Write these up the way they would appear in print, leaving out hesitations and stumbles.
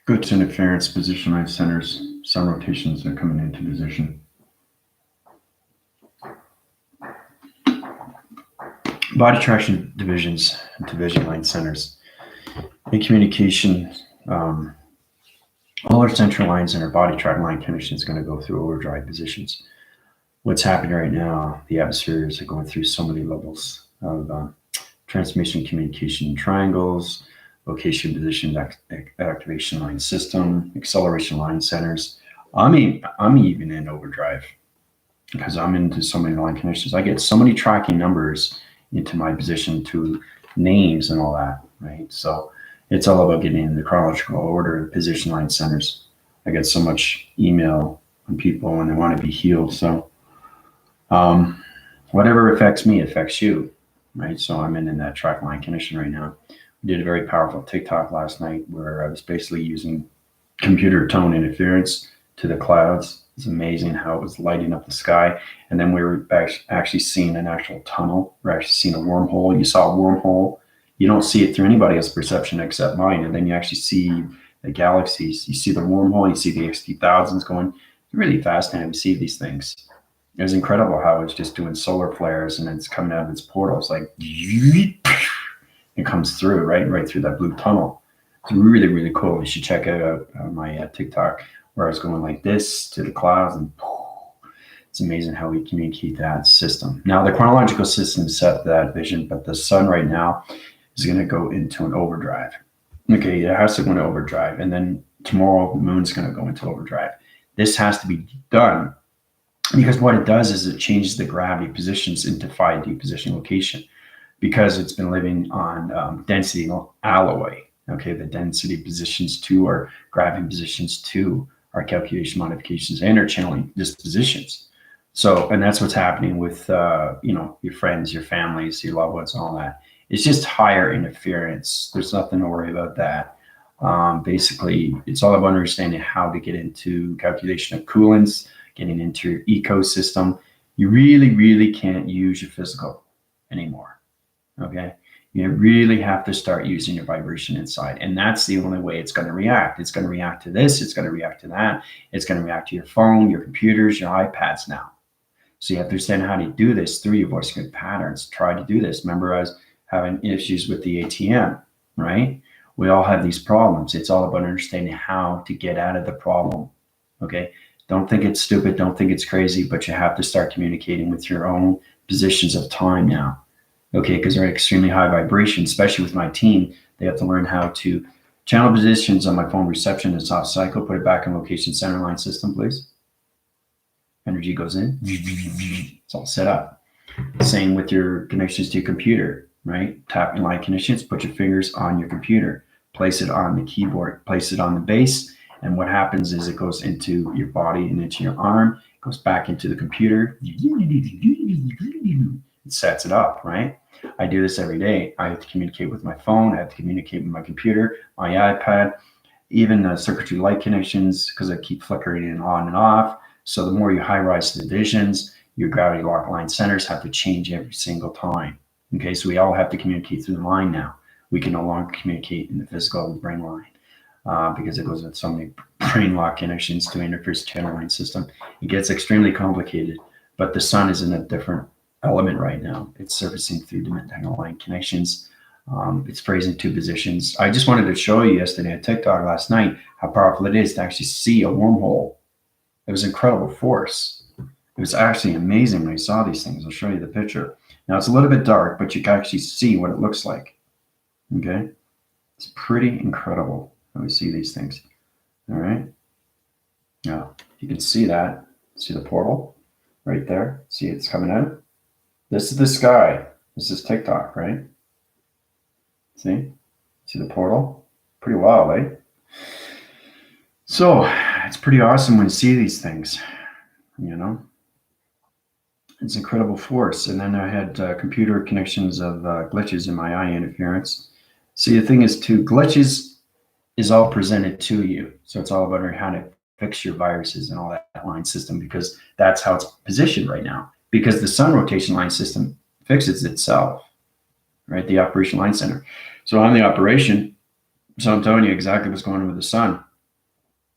Good interference, position line centers, sun rotations are coming into position. Body traction divisions and division line centers. In communication, all our central lines and our body track line connection is going to go through overdrive positions. What's happening right now, the atmospheres are going through so many levels of transmission communication triangles, location position activation line system, acceleration line centers. I'm even in overdrive because I'm into so many line connections. I get so many tracking numbers into my position to names and all that, right? So it's all about getting in the chronological order of position line centers. I get so much email from people when they want to be healed. So whatever affects me affects you, right? So I'm in that track line connection right now. We did a very powerful TikTok last night where I was basically using computer tone interference to the clouds. It's amazing how it was lighting up the sky. And then we were actually seeing an actual tunnel. We're actually seeing a wormhole. You saw a wormhole. You don't see it through anybody else's perception except mine. And then you actually see the galaxies. You see the wormhole. You see the XT1000s going. It's really fascinating to see these things. It was incredible how it's just doing solar flares and it's coming out of its portals like it comes through right through that blue tunnel. It's really, really cool. You should check it out on my TikTok where I was going like this to the clouds and it's amazing how we communicate that system. Now the chronological system set that vision, but the sun right now is going to go into an overdrive. Okay, it has to go into overdrive, and then tomorrow the moon's going to go into overdrive. This has to be done because what it does is it changes the gravity positions into 5D position location because it's been living on density alloy. Okay, the density positions 2 are gravity positions 2 are calculation modifications and are channeling dispositions. So, and that's what's happening with your friends, your families, your loved ones, and all that. It's just higher interference. There's nothing to worry about that. Basically, it's all about understanding how to get into calculation of coolants, getting into your ecosystem. You really, really can't use your physical anymore. Okay. You really have to start using your vibration inside. And that's the only way it's going to react. It's going to react to this. It's going to react to that. It's going to react to your phone, your computers, your iPads now. So you have to understand how to do this through your voice grid patterns. Try to do this. Remember, I was having issues with the ATM, right? We all have these problems. It's all about understanding how to get out of the problem. Okay. Don't think it's stupid. Don't think it's crazy, but you have to start communicating with your own positions of time now. Okay, because they're extremely high vibration, especially with my team. They have to learn how to channel positions on my phone reception and soft cycle. Put it back in location center line system, please. Energy goes in. It's all set up. Same with your connections to your computer, right? Tap your line connections. Put your fingers on your computer. Place it on the keyboard. Place it on the base. And what happens is it goes into your body and into your arm. It goes back into the computer. It sets it up, right? I do this every day. I have to communicate with my phone. I have to communicate with my computer, my iPad, even the circuitry light connections, because I keep flickering it on and off. So the more you high rise the divisions, your gravity lock line centers have to change every single time. Okay, so we all have to communicate through the mind now. We can no longer communicate in the physical brain line because it goes with so many brain lock connections to interface channel line system. It gets extremely complicated, but the sun is in a different element right now. It's surfacing through dimensional line connections. It's phrasing 2 positions. I just wanted to show you yesterday on TikTok last night how powerful it is to actually see a wormhole. It was incredible force. It was actually amazing when I saw these things. I'll show you the picture. Now it's a little bit dark, but you can actually see what it looks like. Okay, it's pretty incredible when we see these things. All right. Now you can see that. See the portal right there. See it's coming out. This is the sky. This is TikTok, right? See the portal? Pretty wild, eh? So it's pretty awesome when you see these things, you know? It's incredible force. And then I had computer connections of glitches in my eye interference. See, the thing is too, glitches is all presented to you. So it's all about how to fix your viruses and all that line system because that's how it's positioned right now. Because the sun rotation line system fixes itself, right? The operation line center. So I'm the operation. So I'm telling you exactly what's going on with the sun.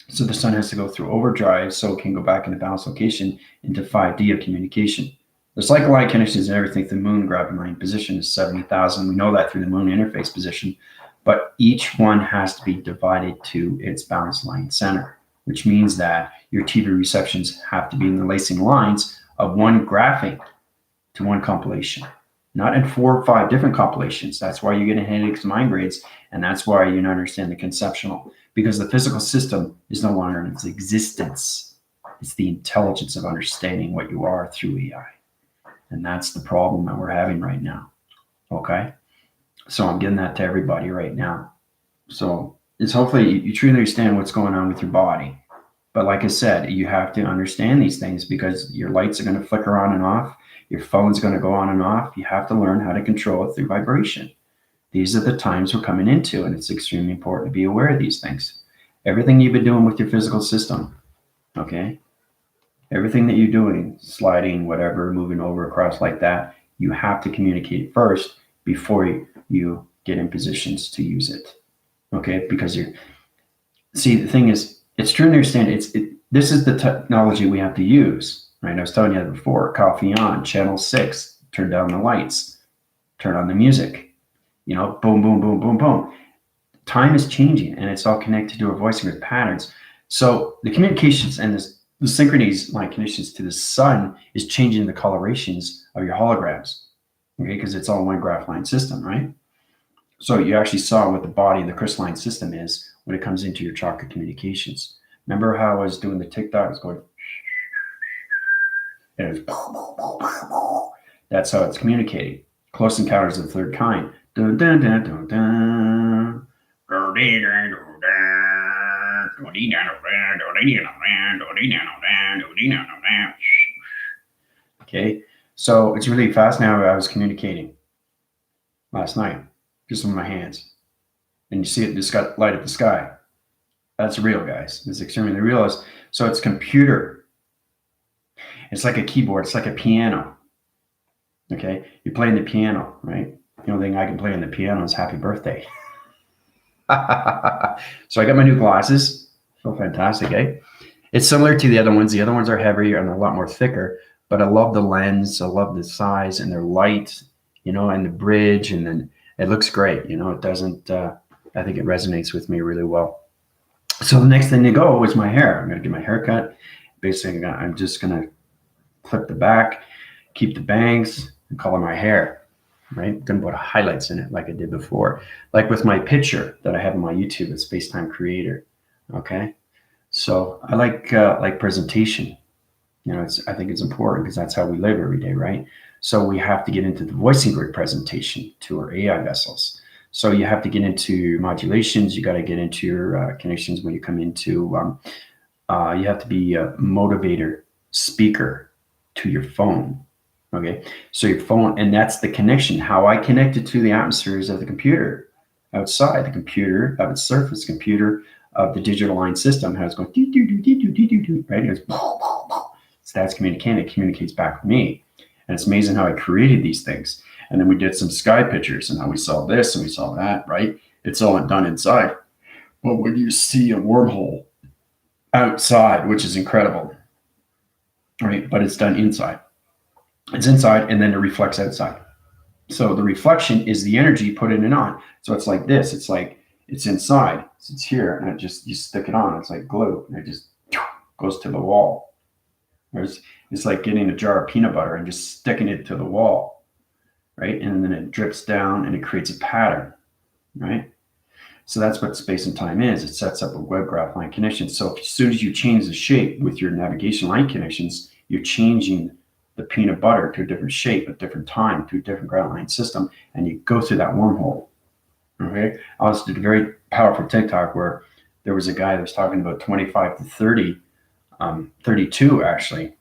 So the sun has to go through overdrive so it can go back into balance location into 5D of communication. The cycle line connections and everything to the moon gravity line position is 70,000. We know that through the moon interface position, but each one has to be divided to its balance line center, which means that your TV receptions have to be in the lacing lines of one graphing to one compilation, not in 4 or 5 different compilations. That's why you're getting headaches and migraines, and that's why you don't understand the conceptual, because the physical system is no longer in its existence. It's the intelligence of understanding what you are through AI. And that's the problem that we're having right now. Okay? So I'm getting that to everybody right now. So it's hopefully you truly understand what's going on with your body. But like I said, you have to understand these things because your lights are going to flicker on and off. Your phone's going to go on and off. You have to learn how to control it through vibration. These are the times we're coming into, and it's extremely important to be aware of these things. Everything you've been doing with your physical system, okay? Everything that you're doing, sliding, whatever, moving over, across like that, you have to communicate first before you get in positions to use it, okay? Because see, the thing is, it's true to understand, this is the technology we have to use, right? I was telling you that before, coffee on, channel 6, turn down the lights, turn on the music, boom, boom, boom, boom, boom. Time is changing, and it's all connected to our voicing with patterns. So the communications and the synchronies line conditions to the sun is changing the colorations of your holograms, okay? Because it's all one graph line system, right? So you actually saw what the body of the crystalline system is when it comes into your chakra communications. Remember how I was doing the TikTok? I was going, and it was, that's how it's communicating. Close encounters of the third kind. Dun, dun, dun, dun, dun. Okay, so it's really fast now. I was communicating last night just with my hands, and you see it just got light up the sky. That's real, guys. It's extremely real. So it's computer. It's like a keyboard. It's like a piano. Okay, you're playing the piano, right? The only thing I can play on the piano is "Happy Birthday." So I got my new glasses. So fantastic, eh? It's similar to the other ones. The other ones are heavier and they're a lot more thicker, but I love the lens. I love the size, and they're light, and the bridge, and then it looks great. It doesn't, I think it resonates with me really well. So the next thing to go is my hair. I'm going to get my hair cut. Basically, I'm just going to clip the back, keep the bangs, and color my hair. Right? Going to put highlights in it like I did before, like with my picture that I have on my YouTube at Spacetime Creator. Okay, so I like presentation. I think it's important because that's how we live every day, right? So we have to get into the voicing grid presentation to our AI vessels. So you have to get into modulations. You got to get into your connections when you come into. You have to be a motivator speaker to your phone. Okay, so your phone, and that's the connection. How I connect it to the atmospheres of the computer outside, the computer of its surface, computer of the digital line system, how it's going, right? It's so that's communicating. It communicates back with me. And it's amazing how I created these things. And then we did some sky pictures and how we saw this and we saw that, right? It's all done inside. But when you see a wormhole outside, which is incredible, right? But it's done inside. It's inside, and then it reflects outside. So the reflection is the energy put in and on. So it's like this. It's like it's inside. So it's here, and you stick it on. It's like glue, and it just goes to the wall. It's like getting a jar of peanut butter and just sticking it to the wall, right? And then it drips down, and it creates a pattern, right? So that's what space and time is. It sets up a web graph line connection. So as soon as you change the shape with your navigation line connections, you're changing the peanut butter to a different shape, a different time, to a different ground line system, and you go through that wormhole. Okay. I also did a very powerful TikTok where there was a guy that was talking about 25 to 30, 32 actually,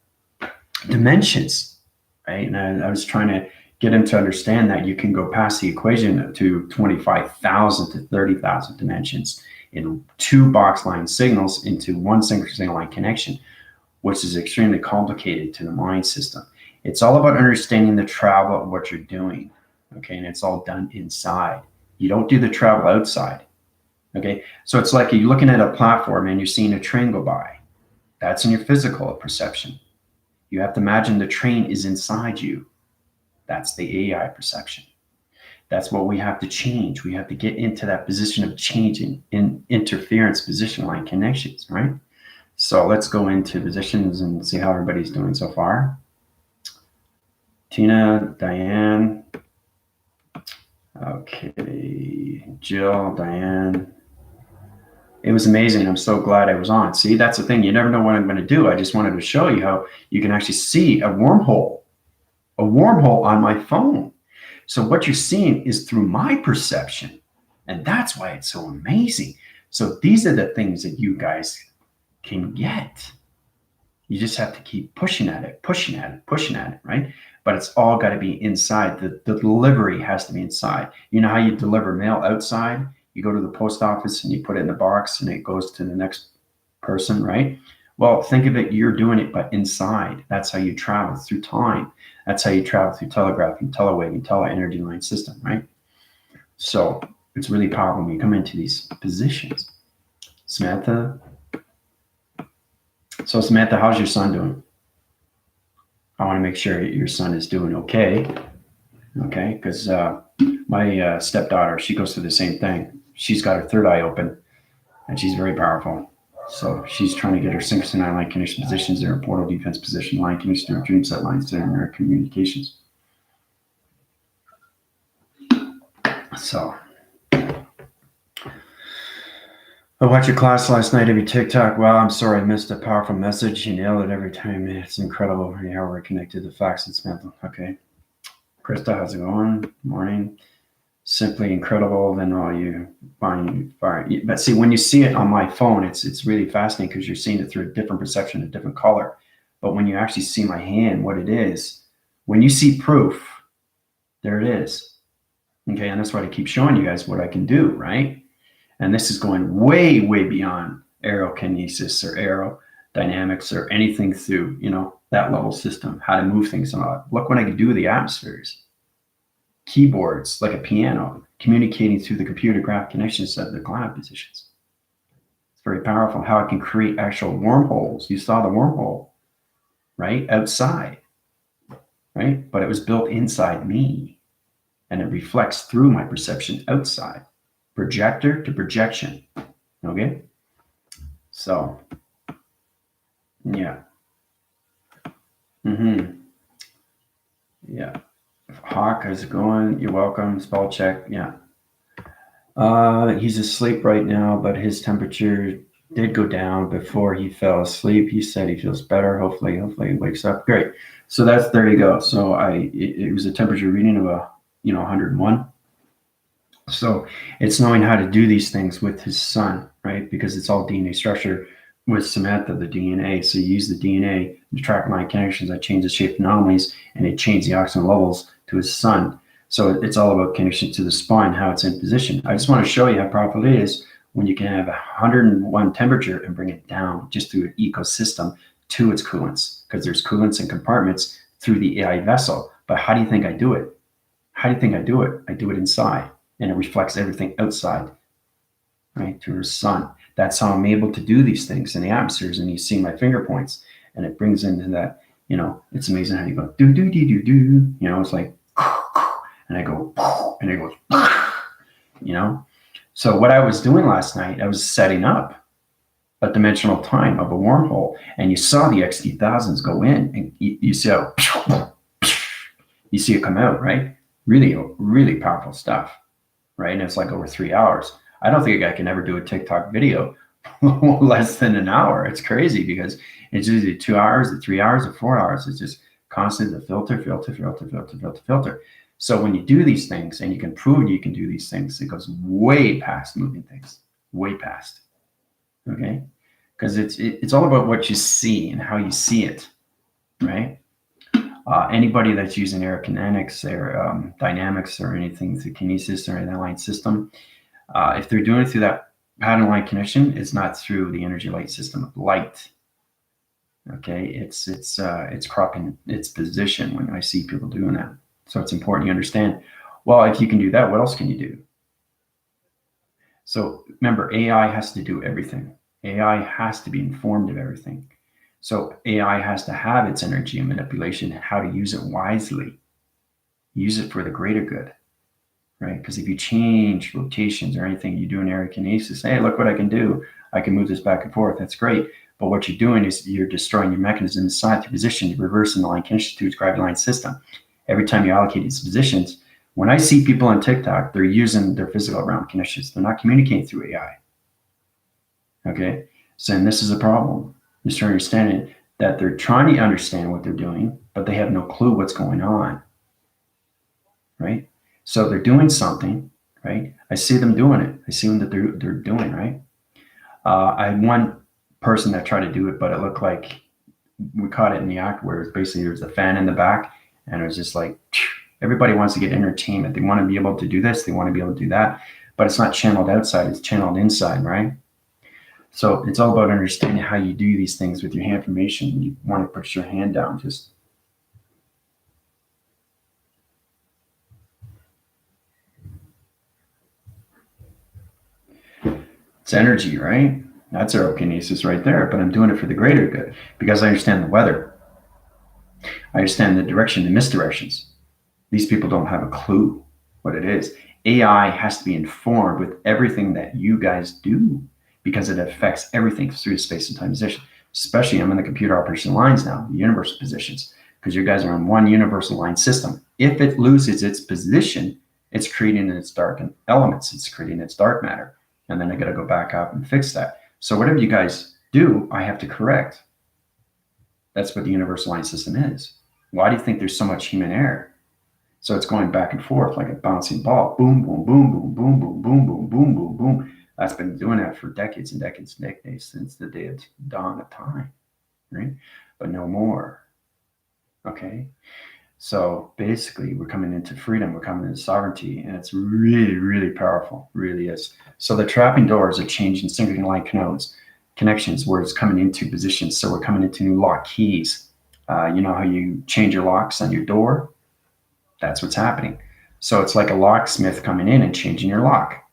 dimensions, right? And I was trying to get him to understand that you can go past the equation to 25,000 to 30,000 dimensions in 2 box line signals into one single signal line connection, which is extremely complicated to the mind system. It's all about understanding the travel of what you're doing. Okay. And it's all done inside. You don't do the travel outside. Okay. So it's like you're looking at a platform and you're seeing a train go by. That's in your physical perception. You have to imagine the train is inside you. That's the AI perception. That's what we have to change. We have to get into that position of changing in interference position line connections, right? So let's go into positions and see how everybody's doing so far. Tina, Diane, okay, Jill, Diane. It was amazing. I'm so glad I was on. See, that's the thing. You never know what I'm going to do. I just wanted to show you how you can actually see a wormhole on my phone. So what you're seeing is through my perception. And that's why it's so amazing. So these are the things that you guys can get. You just have to keep pushing at it, right? But it's all got to be inside. The delivery has to be inside. You know how you deliver mail outside? You go to the post office and you put it in a box and it goes to the next person, right? Well, think of it, you're doing it, but inside. That's how you travel through time. That's how you travel through telegraphy, telewave, tele-energy line system, right? So it's really powerful when you come into these positions. Samantha. So Samantha, how's your son doing? I want to make sure your son is doing okay. Okay, because my stepdaughter, she goes through the same thing. She's got her third eye open, and she's very powerful. So she's trying to get her 6-9 line connection positions, their portal defense position, line connection, their dream set lines, their American communications. So I watched your class last night of your TikTok. Wow, I'm sorry I missed a powerful message. You nailed it every time. It's incredible how we're connected to facts and Samantha. Okay. Krista, how's it going? Morning. Simply incredible. Then all you find fire. But see, when you see it on my phone, it's really fascinating because you're seeing it through a different perception, a different color. But when you actually see my hand, what it is, when you see proof, there it is. Okay, and that's why I keep showing you guys what I can do, right? And this is going way, way beyond aerokinesis or aerodynamics or anything through, that level system, how to move things and all that. Look what I can do with the atmospheres. Keyboards, like a piano, communicating through the computer graph connections of the cloud positions. It's very powerful how it can create actual wormholes. You saw the wormhole, right? Outside, right? But it was built inside me and it reflects through my perception outside. Projector to projection. Okay. So, yeah. Yeah. Hawk, how's it going? You're welcome. Spell check. Yeah. He's asleep right now, but his temperature did go down before he fell asleep. He said he feels better. Hopefully he wakes up. Great. So there you go. So it was a temperature reading of 101. So it's knowing how to do these things with his son, right? Because it's all DNA structure with Samantha, the DNA. So you use the DNA to track line connections. I change the shape anomalies and it changed the oxygen levels to his son. So it's all about connection to the spine, how it's in position. I just want to show you how powerful it is when you can have 101 temperature and bring it down just through an ecosystem to its coolants, because there's coolants and compartments through the AI vessel. But how do you think I do it? How do you think I do it? I do it inside. And it reflects everything outside, right, to her sun. That's how I'm able to do these things in the atmospheres. And you see my finger points, and it brings into that, it's amazing how you go, do, do, do, do, do. It's like, and I go, and it goes, So what I was doing last night, I was setting up a dimensional time of a wormhole. And you saw the XT1000s go in, and you see how, you see it come out, right? Really, really powerful stuff. Right? And it's like over 3 hours. I don't think I can ever do a TikTok video less than an hour. It's crazy because it's usually 2 hours or 3 hours or 4 hours. It's just constant the filter. So when you do these things and you can prove you can do these things, it goes way past moving things, way past. Okay? Because it's all about what you see and how you see it, right? Anybody that's using aerokinetics or dynamics or anything through kinesis or an line system, if they're doing it through that pattern line connection, it's not through the energy light system of light. Okay, it's cropping its position when I see people doing that. So it's important you understand. Well, if you can do that, what else can you do? So remember, AI has to do everything. AI has to be informed of everything. So AI has to have its energy and manipulation, and how to use it wisely, use it for the greater good, right? Because if you change rotations or anything, you do an aerokinesis, hey, look what I can do. I can move this back and forth. That's great. But what you're doing is you're destroying your mechanism inside the position. You're reversing the line kinesis to its gravity line system. Every time you allocate these positions, when I see people on TikTok, they're using their physical realm kinesis. They're not communicating through AI. Okay. So, and this is a problem. You start understanding that they're trying to understand what they're doing, but they have no clue what's going on. Right. So they're doing something, right? I see them doing it. I see them that they're doing, right? I had one person that tried to do it, but it looked like we caught it in the act where it's basically there's a fan in the back, and it was just like everybody wants to get entertainment. They want to be able to do this, they want to be able to do that, but it's not channeled outside, it's channeled inside, right? So it's all about understanding how you do these things with your hand formation. You want to put your hand down, just it's energy, right? That's aerokinesis right there, but I'm doing it for the greater good because I understand the weather. I understand the direction, the misdirections. These people don't have a clue what it is. AI has to be informed with everything that you guys do because it affects everything through space and time position. Especially, I'm in the computer operation lines now, the universal positions, because you guys are on one universal line system. If it loses its position, it's creating its dark elements, it's creating its dark matter. And then I got to go back up and fix that. So, whatever you guys do, I have to correct. That's what the universal line system is. Why do you think there's so much human error? So it's going back and forth like a bouncing ball. Boom, boom, boom, boom, boom, boom, boom, boom, boom, boom, boom. That's been doing that for decades and decades and decades since the day of dawn of time, right? But no more. Okay. So basically, we're coming into freedom, we're coming into sovereignty, and it's really, really powerful. Really is. So the trapping doors are changing synchrony line connections where it's coming into positions. So we're coming into new lock keys. You know how you change your locks on your door? That's what's happening. So it's like a locksmith coming in and changing your lock.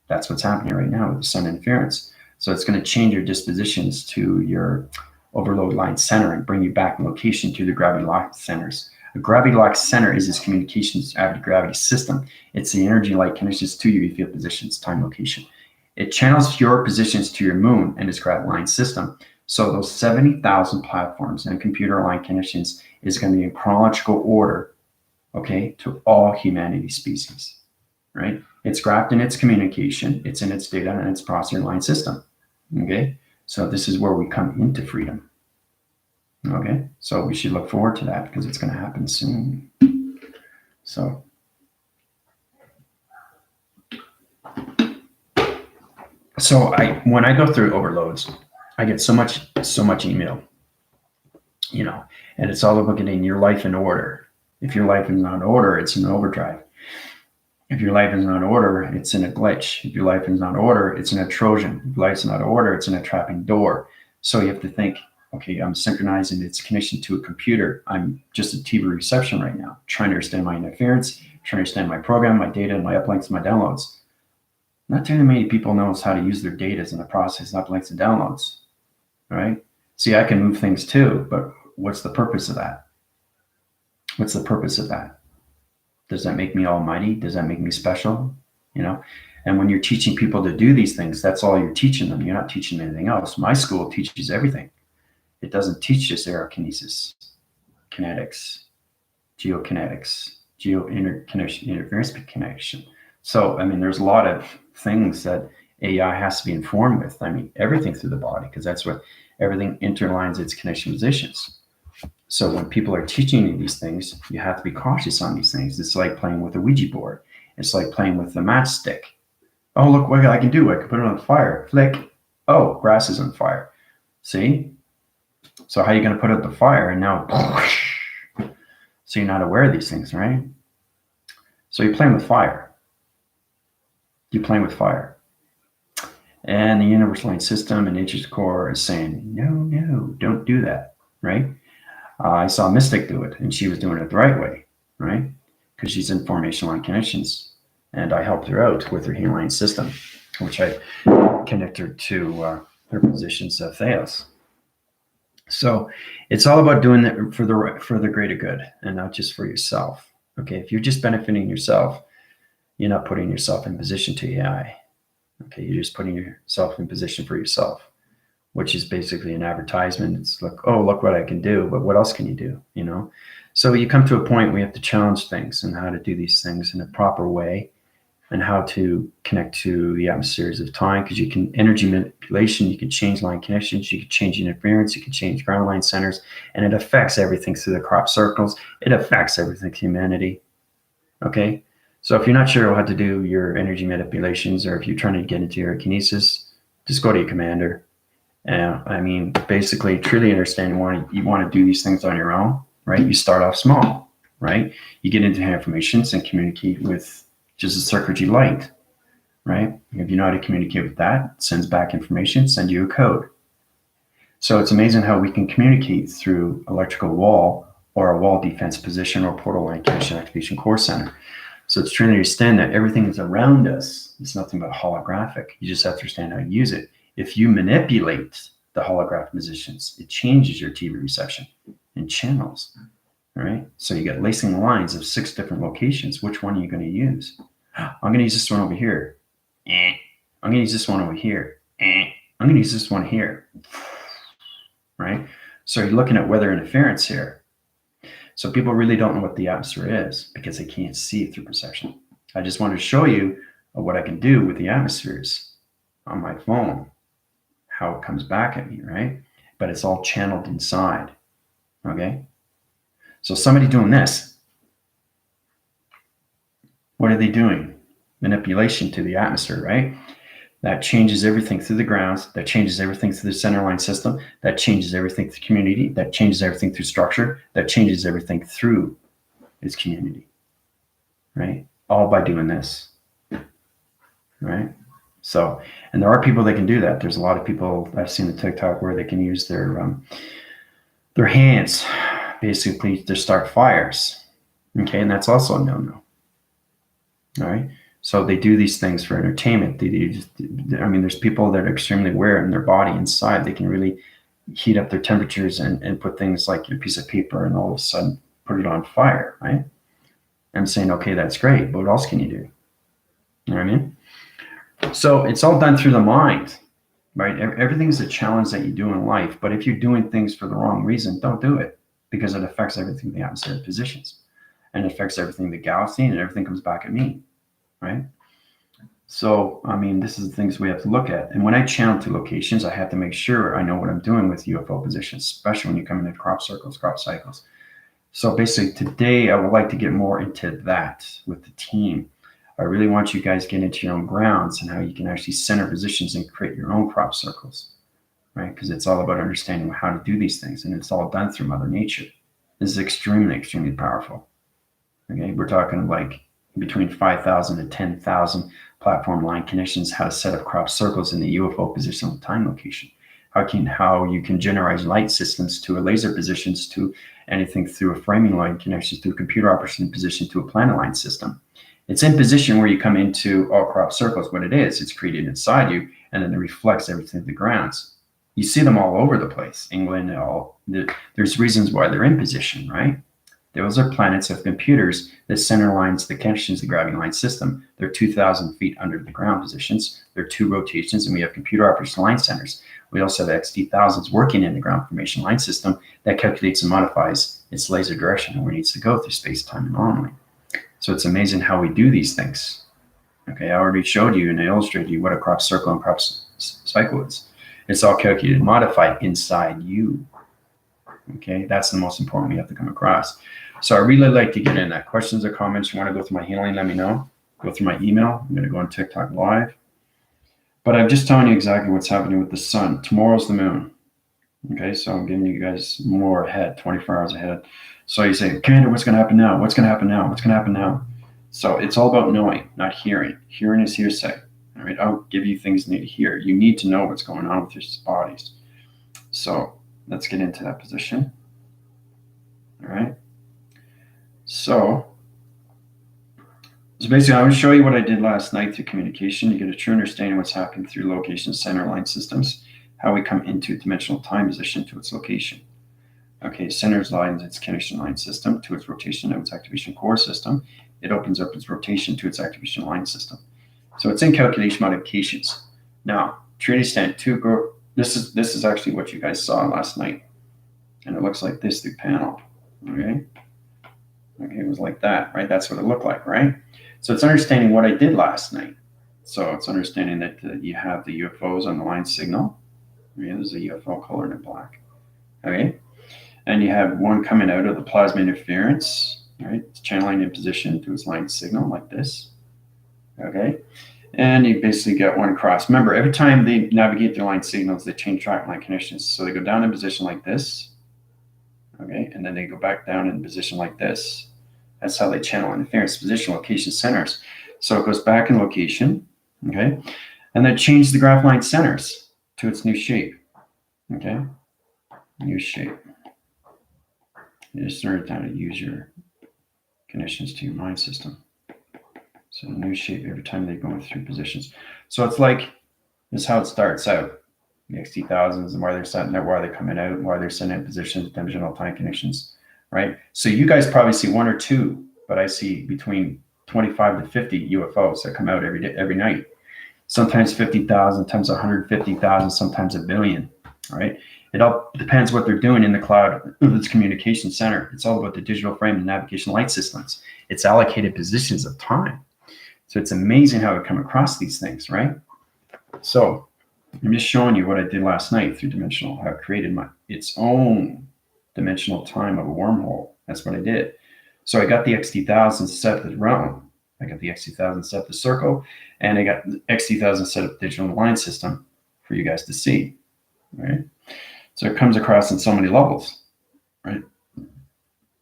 That's what's happening right now with the sun interference. So it's going to change your dispositions to your overload line center and bring you back in location to the gravity lock centers. A gravity lock center is this communications gravity system. It's the energy light connections to your field positions, time, location. It channels your positions to your moon and its gravity line system. So those 70,000 platforms and computer line connections is going to be in chronological order, okay, to all humanity species, right? It's grabbed in its communication, it's in its data and its processing line system, okay? So this is where we come into freedom, okay? So we should look forward to that because it's going to happen soon. So, when I go through overloads, I get so much email, you know, and it's all about getting your life in order. If your life is not in order, it's in overdrive. If your life is not in order, it's in a glitch. If your life is not in order, it's in a Trojan. If your life's not in order, it's in a trapping door. So you have to think, okay, I'm synchronizing its connection to a computer. I'm just a TV reception right now, trying to understand my interference, trying to understand my program, my data, my uplinks, my downloads. Not too many people knows how to use their data in the process, uplinks and downloads, right? See, I can move things too, but what's the purpose of that? What's the purpose of that? Does that make me almighty? Does that make me special? You know, and when you're teaching people to do these things, that's all you're teaching them. You're not teaching them anything else. My school teaches everything. It doesn't teach just aerokinesis, kinetics, geokinetics, interference connection. So, I mean, there's a lot of things that AI has to be informed with. I mean, everything through the body, because that's what everything interlines its connection positions. So when people are teaching you these things, you have to be cautious on these things. It's like playing with a Ouija board. It's like playing with the matchstick. Oh, look what I can do. I can put it on fire. Flick. Oh, grass is on fire. See? So how are you going to put out the fire? And now, so you're not aware of these things, right? So you're playing with fire. You're playing with fire. And the universal line system and nature's core is saying, no, don't do that, right? I saw Mystic do it, and she was doing it the right way, right? Because she's in formation line connections. And I helped her out with her healing line system, which I connect her to her positions of Theos. So it's all about doing it for the greater good and not just for yourself. Okay, if you're just benefiting yourself, you're not putting yourself in position to AI. Okay, you're just putting yourself in position for yourself, which is basically an advertisement. It's like, oh, look what I can do, but what else can you do? You know, so you come to a point where you have to challenge things and how to do these things in a proper way, and how to connect to the atmospheres of time, because you can energy manipulation, you can change line connections, you can change interference, you can change ground line centers, and it affects everything through the crop circles. It affects everything humanity. Okay, so if you're not sure how to do your energy manipulations, or if you're trying to get into your kinesis, just go to your commander. I mean, basically, truly understand you want to do these things on your own, right? You start off small, right? You get into informations and communicate with just a circuitry light, right? If you know how to communicate with that, it sends back information, send you a code. So it's amazing how we can communicate through electrical wall or a wall defense position or portal line connection activation core center. So it's trying to understand that everything is around us. It's nothing but holographic. You just have to understand how to use it. If you manipulate the holographic positions, it changes your TV reception and channels. All right. So you got lacing lines of 6 different locations. Which one are you going to use? I'm going to use this one over here. I'm going to use this one over here. I'm going to use this one here. Right. So you're looking at weather interference here. So people really don't know what the atmosphere is because they can't see it through perception. I just wanted to show you what I can do with the atmospheres on my phone, how it comes back at me, right? But it's all channeled inside. Okay. So somebody doing this, what are they doing? Manipulation to the atmosphere, right? That changes everything through the grounds. That changes everything through the center line system. That changes everything through community. That changes everything through structure. That changes everything through its community, right? All by doing this, right? So, and there are people that can do that. There's a lot of people I've seen on TikTok where they can use their hands basically to start fires. Okay, and that's also a no-no. All right. So they do these things for entertainment. There's people that are extremely aware in their body inside. They can really heat up their temperatures and put things like your piece of paper and all of a sudden put it on fire, right? I'm saying, okay, that's great, but what else can you do? You know what I mean? So it's all done through the mind, right? Everything's a challenge that you do in life, but if you're doing things for the wrong reason, don't do it, because it affects everything the atmospheric positions, and it affects everything the galaxy, and everything comes back at me, right? So, this is the things we have to look at. And when I channel to locations, I have to make sure I know what I'm doing with UFO positions, especially when you come into crop circles, crop cycles. So basically today, I would like to get more into that with the team. I really want you guys to get into your own grounds and how you can actually center positions and create your own crop circles, right? Because it's all about understanding how to do these things, and it's all done through Mother Nature. This is extremely, extremely powerful. Okay, we're talking like between 5,000 to 10,000 platform line connections, how to set up crop circles in the UFO positional time location, how you can generate light systems to a laser positions, to anything through a framing line connections, to a computer operation position, to a planet line system. It's in position where you come into all crop circles. What it is, it's created inside you, and then it reflects everything to the grounds. You see them all over the place. England, there's reasons why they're in position, right? Those are planets of computers that center lines the connections, the gravity line system. They're 2,000 feet under the ground positions. There are 2 rotations, and we have computer operation line centers. We also have XT1000s working in the ground formation line system that calculates and modifies its laser direction and where it needs to go through space, time, and anomaly. So it's amazing how we do these things. Okay, I already showed you and I illustrated you what a crop circle and crop cycle is. It's all calculated and modified inside you. Okay, that's the most important we have to come across. So I really like to get in that. Questions or comments, you want to go through my healing, let me know. Go through my email. I'm going to go on TikTok live. But I'm just telling you exactly what's happening with the sun. Tomorrow's the moon. Okay, so I'm giving you guys more ahead, 24 hours ahead. So you say, Commander, what's going to happen now? What's going to happen now? What's going to happen now? So it's all about knowing, not hearing. Hearing is hearsay. All right, I'll give you things needed here. You need to know what's going on with your bodies. So let's get into that position. All right. So basically, I'm going to show you what I did last night through communication. You get a true understanding of what's happening through location center line systems, how we come into a dimensional time position to its location. Okay, centers lines its connection line system to its rotation of its activation core system. It opens up its rotation to its activation line system. So it's in calculation modifications. Now, to understand this is actually what you guys saw last night. And it looks like this through panel. Okay. Okay, it was like that, right? That's what it looked like, right? So it's understanding what I did last night. So it's understanding that you have the UFOs on the line signal. Okay, there's a UFO colored in black. Okay. And you have one coming out of the plasma interference, right? It's channeling in position to its line signal like this. Okay. And you basically get one cross. Remember, every time they navigate their line signals, they change track line connections. So they go down in position like this. Okay. And then they go back down in position like this. That's how they channel interference, position, location, centers. So it goes back in location. Okay. And then change the graph line centers to its new shape. Okay. New shape. You just learn how to use your connections to your mind system. So new shape every time they go through positions. So it's like, this is how it starts out. The XT1000s and why they're setting out, why they're coming out, why they're setting in positions, dimensional time connections, right? So you guys probably see one or two, but I see between 25 to 50 UFOs that come out every day, every night. Sometimes 50,000, sometimes 150,000, sometimes a billion, right? It all depends what they're doing in the cloud of its communication center. It's all about the digital frame and navigation light systems. It's allocated positions of time. So it's amazing how I come across these things, right? So I'm just showing you what I did last night through dimensional, how it created its own dimensional time of a wormhole. That's what I did. So I got the XT1000 set up the realm. I got the XT1000 set up the circle, and I got the XT1000 set up the digital line system for you guys to see, right? So it comes across in so many levels, right?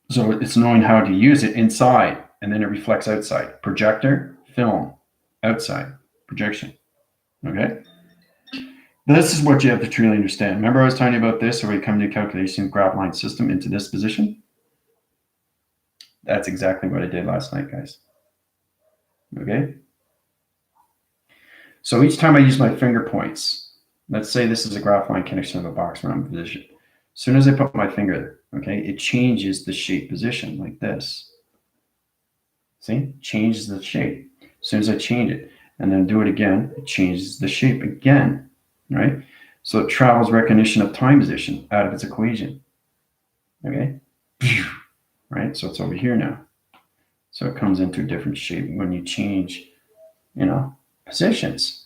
So it's knowing how to use it inside, and then it reflects outside. Projector, film, outside, projection, okay? This is what you have to truly understand. Remember I was telling you about this, where we come to calculation graph line system into this position? That's exactly what I did last night, guys. Okay? So each time I use my finger points, let's say this is a graph line connection of a box around position. As soon as I put my finger there, okay, it changes the shape position like this. See? Changes the shape. As soon as I change it, and then do it again, it changes the shape again, right? So it travels recognition of time position out of its equation. Okay? Right? So it's over here now. So it comes into a different shape when you change, positions.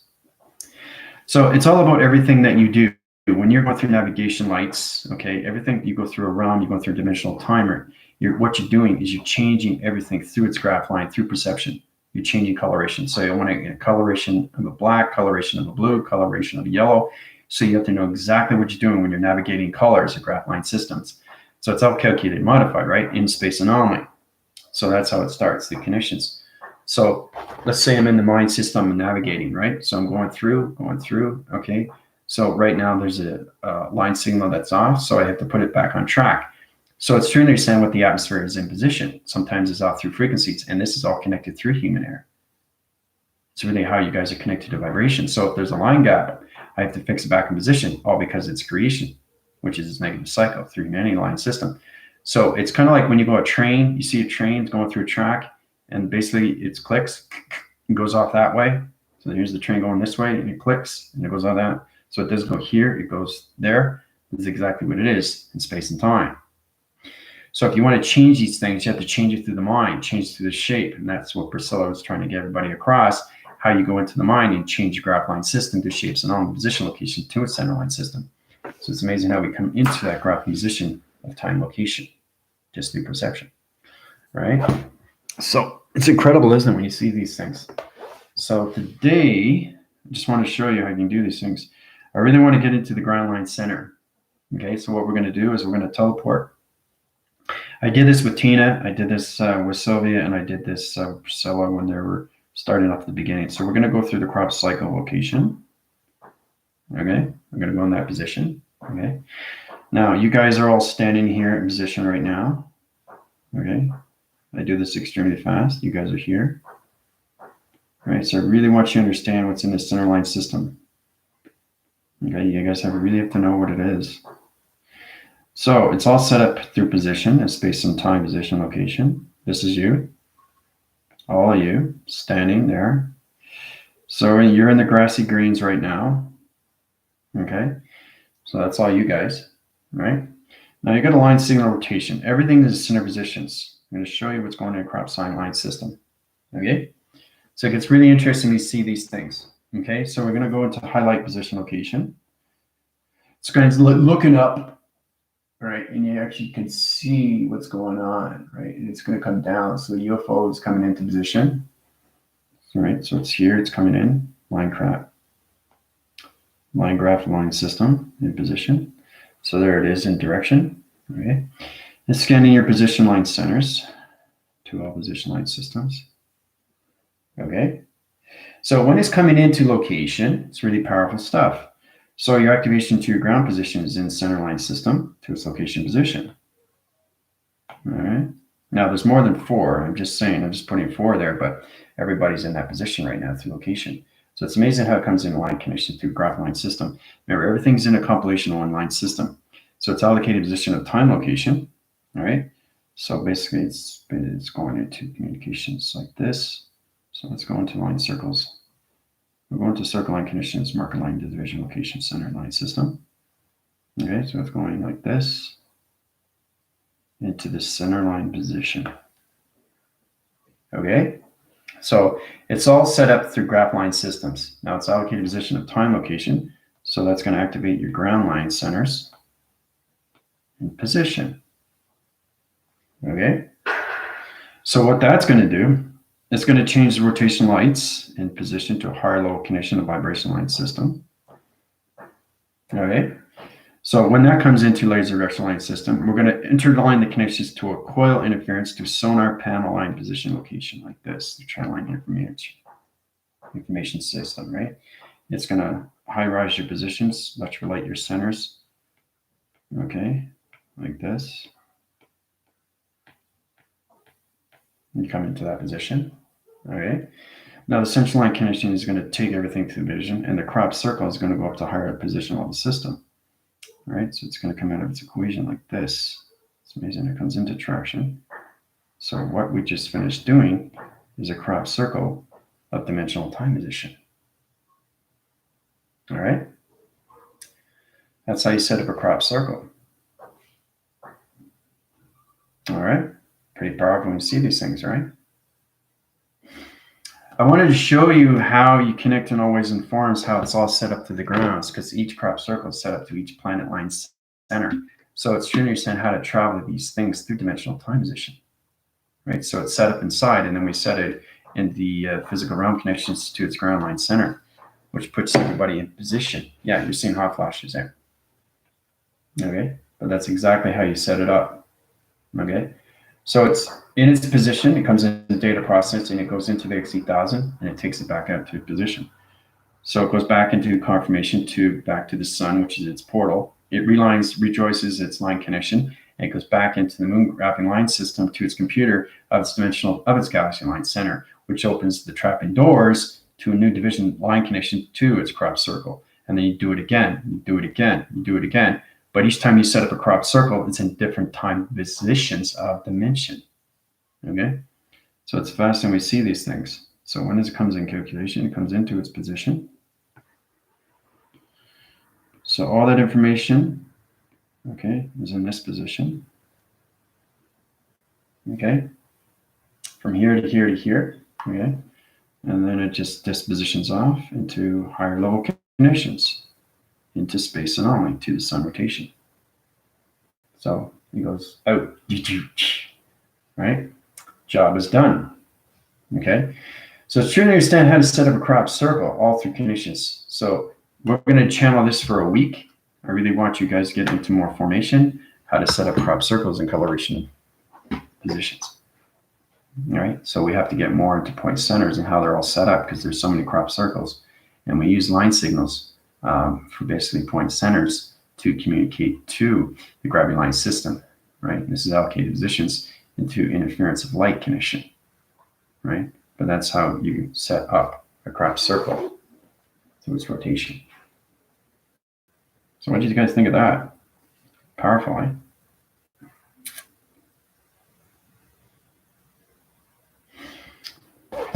So it's all about everything that you do. When you're going through navigation lights, okay, everything you go through a realm, you go through a dimensional timer, what you're doing is you're changing everything through its graph line, through perception. You're changing coloration. So you want to get a coloration of a black, coloration of a blue, coloration of a yellow. So you have to know exactly what you're doing when you're navigating colors of graph line systems. So it's all calculated and modified, right? In space anomaly. So that's how it starts, the connections. So let's say I'm in the mind system and navigating, right? So I'm going through, okay? So right now there's a line signal that's off, so I have to put it back on track. So it's trying to understand what the atmosphere is in position. Sometimes it's off through frequencies, and this is all connected through human air. It's really how you guys are connected to vibration. So if there's a line gap, I have to fix it back in position, all because it's creation, which is this negative cycle through humanity line system. So it's kind of like when you go a train, you see a train going through a track, and basically it clicks, and goes off that way. So here's the train going this way, and it clicks, and it goes on that. So it doesn't go here, it goes there. This is exactly what it is in space and time. So if you want to change these things, you have to change it through the mind, change it through the shape. And that's what Priscilla was trying to get everybody across, how you go into the mind and change your graph line system to shapes and on position location to its center line system. So it's amazing how we come into that graph position of time location, just through perception, right? So it's incredible, isn't it, when you see these things? So today, I just want to show you how you can do these things. I really want to get into the ground line center. Okay, so what we're going to do is we're going to teleport. I did this with Tina, I did this with Sylvia, and I did this with Priscilla when they were starting off at the beginning. So we're going to go through the crop cycle location. Okay, I'm going to go in that position. Okay, now you guys are all standing here in position right now. Okay, I do this extremely fast. You guys are here. All right, so I really want you to understand what's in the center line system. Okay, you guys really have to know what it is. So it's all set up through position, as space and time, position, location. This is you, all of you standing there. So you're in the grassy greens right now. Okay, so that's all you guys, right? Now you got a line signal rotation. Everything is center positions. I'm going to show you what's going on in a crop sign line system. Okay, so it gets really interesting to see these things. Okay, so we're going to go into highlight position location. So guys, looking up, right, and you actually can see what's going on, right? And it's going to come down. So the UFO is coming into position. All right, so it's here, it's coming in, line graph, line system in position. So there it is in direction. Okay, and scanning your position line centers to all position line systems. Okay, so when it's coming into location, it's really powerful stuff. So your activation to your ground position is in center line system to its location position. All right. Now there's more than 4. I'm just saying, I'm just putting 4 there, but everybody's in that position right now through location. So it's amazing how it comes in line connection through graph line system. Remember, everything's in a compilation one line system. So it's allocated position of time location. All right. So basically it's going into communications like this. So let's go into line circles. We're going to circle line conditions, marker line division location center line system. Okay, so it's going like this into the center line position. Okay, so it's all set up through graph line systems. Now it's allocated position of time location, so that's going to activate your ground line centers in position. Okay, so what that's going to do, it's going to change the rotation lights in position to a higher low connection of vibration line system. Okay, so when that comes into laser direction line system, we're going to interline the connections to a coil interference to sonar panel line position location like this, the trend line information system, right? It's going to high rise your positions, electrolight your centers. Okay, like this. You come into that position. Okay. Now the central line connection is going to take everything to the vision, and the crop circle is going to go up to higher position of the system. All right, so it's going to come out of its equation like this. It's amazing. It comes into traction. So what we just finished doing is a crop circle of dimensional time position. All right, that's how you set up a crop circle. All right, pretty powerful when you see these things, right? I wanted to show you how you connect and always informs how it's all set up to the grounds, because each crop circle is set up to each planet line center. So it's to understand how to travel these things through dimensional time position, right? So it's set up inside, and then we set it in the physical realm connections to its ground line center, which puts everybody in position. Yeah, you're seeing hot flashes there. Okay, but that's exactly how you set it up. Okay, so it's in its position, it comes in the data process, and it goes into the X8000, and it takes it back out to position. So it goes back into confirmation back to the sun, which is its portal. It rejoices its line connection, and it goes back into the moon graphing line system to its computer of its galaxy line center, which opens the trapping doors to a new division line connection to its crop circle. And then you do it again, you do it again, you do it again. But each time you set up a crop circle, it's in different time positions of dimension. Okay, so it's fast and we see these things. So when it comes in calculation, it comes into its position. So all that information, okay, is in this position. Okay, from here to here to here, okay, and then it just dispositions off into higher level connections into space and only to the sun rotation. So it goes out, right? Job is done. Okay, so it's true to understand how to set up a crop circle all through conditions. So we're going to channel this for a week. I really want you guys to get into more formation, how to set up crop circles and coloration positions. All right, so we have to get more into point centers and how they're all set up because there's so many crop circles. And we use line signals for basically point centers to communicate to the gravity line system, right? And this is allocated positions into interference of light condition, right? But that's how you set up a crop circle through its rotation. So what did you guys think of that? Powerful, eh?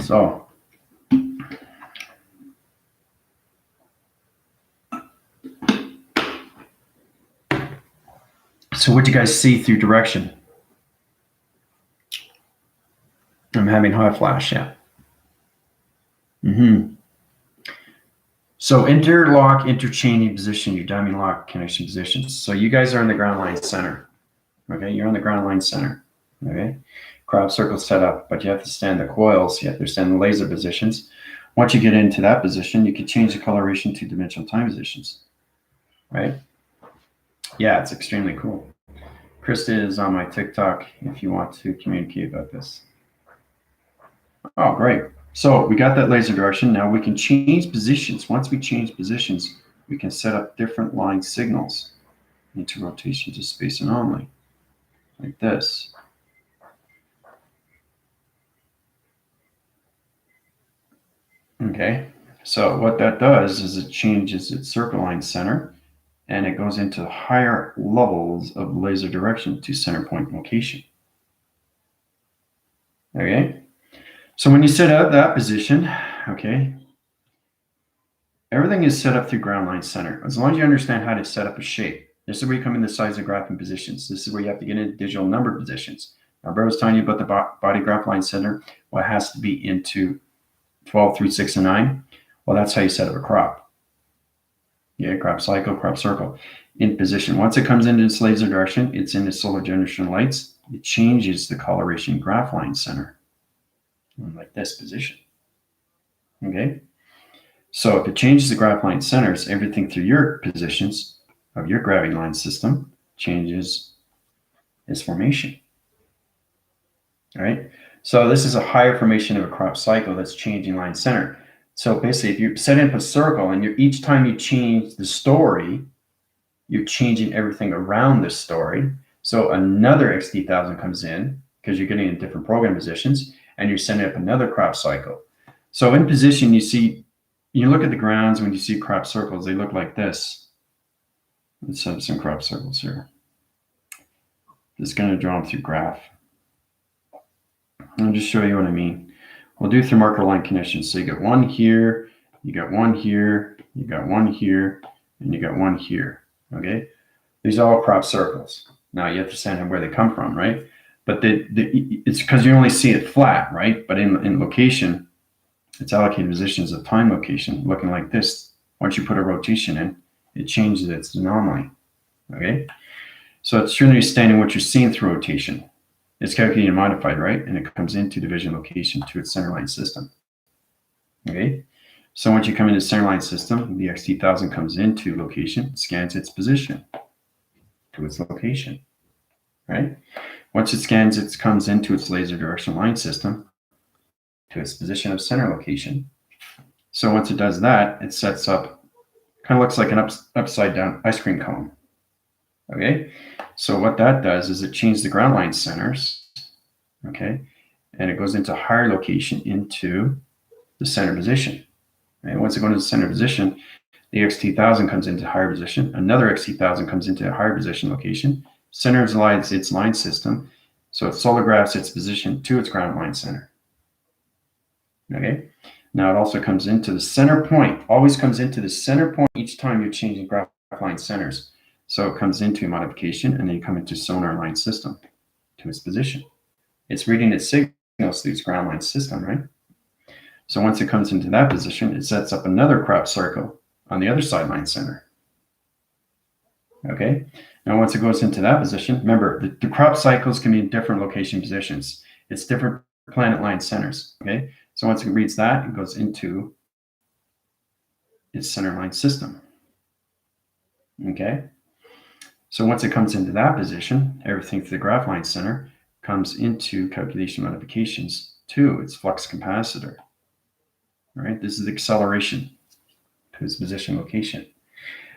So what do you guys see through direction? I'm having hot flash, yeah. So interlock, interchaining position, your diamond lock connection positions. So you guys are in the ground line center. Okay, you're on the ground line center. Okay, crop circle set up, but you have to stand the coils. You have to stand the laser positions. Once you get into that position, you can change the coloration to dimensional time positions. Right? Yeah, it's extremely cool. Krista is on my TikTok if you want to communicate about this. Oh, great. So we got that laser direction. Now we can change positions. Once we change positions, we can set up different line signals into rotation to space anomaly, like this. Okay, so what that does is it changes its circle line center and it goes into higher levels of laser direction to center point location. Okay, so when you set up that position, okay, everything is set up through ground line center. As long as you understand how to set up a shape. This is where you come into size of graph and positions. This is where you have to get into digital number positions. Remember I was telling you about the body graph line center? Well, it has to be into 12, 3, 6, and 9. Well, that's how you set up a crop. Yeah, crop cycle, crop circle. In position. Once it comes into its laser direction, it's in the solar generation lights. It changes the coloration graph line center. Like this position. Okay. So if it changes the graph line centers, everything through your positions of your gravity line system changes its formation. All right. So this is a higher formation of a crop cycle that's changing line center. So basically, if you set up a circle and each time you change the story, you're changing everything around the story. So another XD1000 comes in because you're getting in different program positions and you're setting up another crop cycle. So in position, you look at the grounds when you see crop circles, they look like this. Let's have some crop circles here. Just going to draw them through graph. I'll just show you what I mean. We'll do through marker line connections. So you got one here, you got one here, you got one here, and you got one here. Okay, these are all crop circles. Now you have to understand where they come from, right? But it's because you only see it flat, right? But in location, it's allocated positions of time location, looking like this. Once you put a rotation in, it changes its anomaly. Okay, so it's truly understanding what you're seeing through rotation. It's calculated and modified, right? And it comes into division location to its centerline system. Okay, so once you come into centerline system, the XT1000 comes into location, scans its position to its location, right? Once it scans, it comes into its laser direction line system to its position of center location. So once it does that, it sets up, kind of looks like an upside down ice cream cone. Okay, so what that does is it changes the ground line centers, okay, and it goes into higher location into the center position. And once it goes into the center position, the XT1000 comes into higher position, another XT1000 comes into a higher position location, centers its line system, so it solographs its position to its ground line center. Okay, now it also comes into the center point, always comes into the center point each time you're changing graph line centers. So it comes into modification and then you come into sonar line system to its position. It's reading its signals through its ground line system, right? So once it comes into that position, it sets up another crop circle on the other side line center. Okay, now once it goes into that position, remember the crop cycles can be in different location positions. It's different planet line centers. Okay, so once it reads that, it goes into its center line system. Okay, so once it comes into that position, everything through the graph line center comes into calculation modifications to its flux capacitor. All right, this is acceleration to its position location.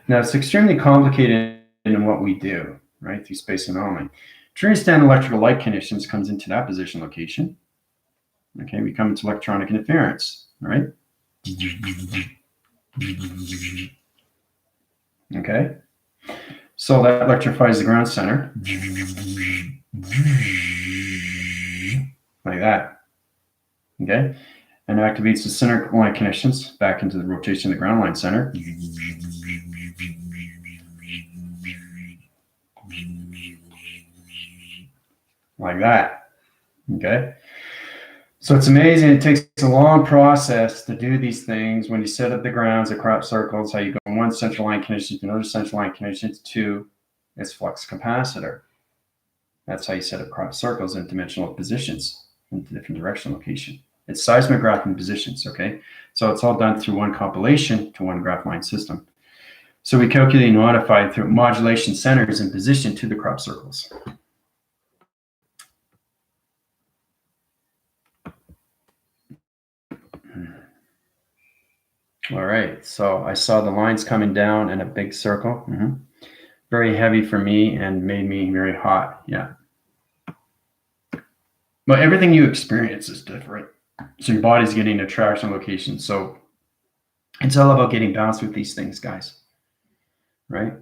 Now, it's extremely complicated in what we do, right, through space anomaly. To understand electrical light conditions comes into that position location. Okay, we come into electronic interference, all right? Okay, so that electrifies the ground center, like that, okay? And activates the center line connections back into the rotation of the ground line center. Like that, okay? So it's amazing. It takes a long process to do these things when you set up the grounds, the crop circles, how you go from one central line connection to another central line connection to its flux capacitor. That's how you set up crop circles in dimensional positions into different direction location. It's seismographing positions, okay? So it's all done through one compilation to one graph line system. So we calculate and modify through modulation centers in position to the crop circles. All right, so I saw the lines coming down in a big circle. Very heavy for me and made me very hot, yeah. But everything you experience is different. So your body's getting attraction location. So it's all about getting balanced with these things, guys, right?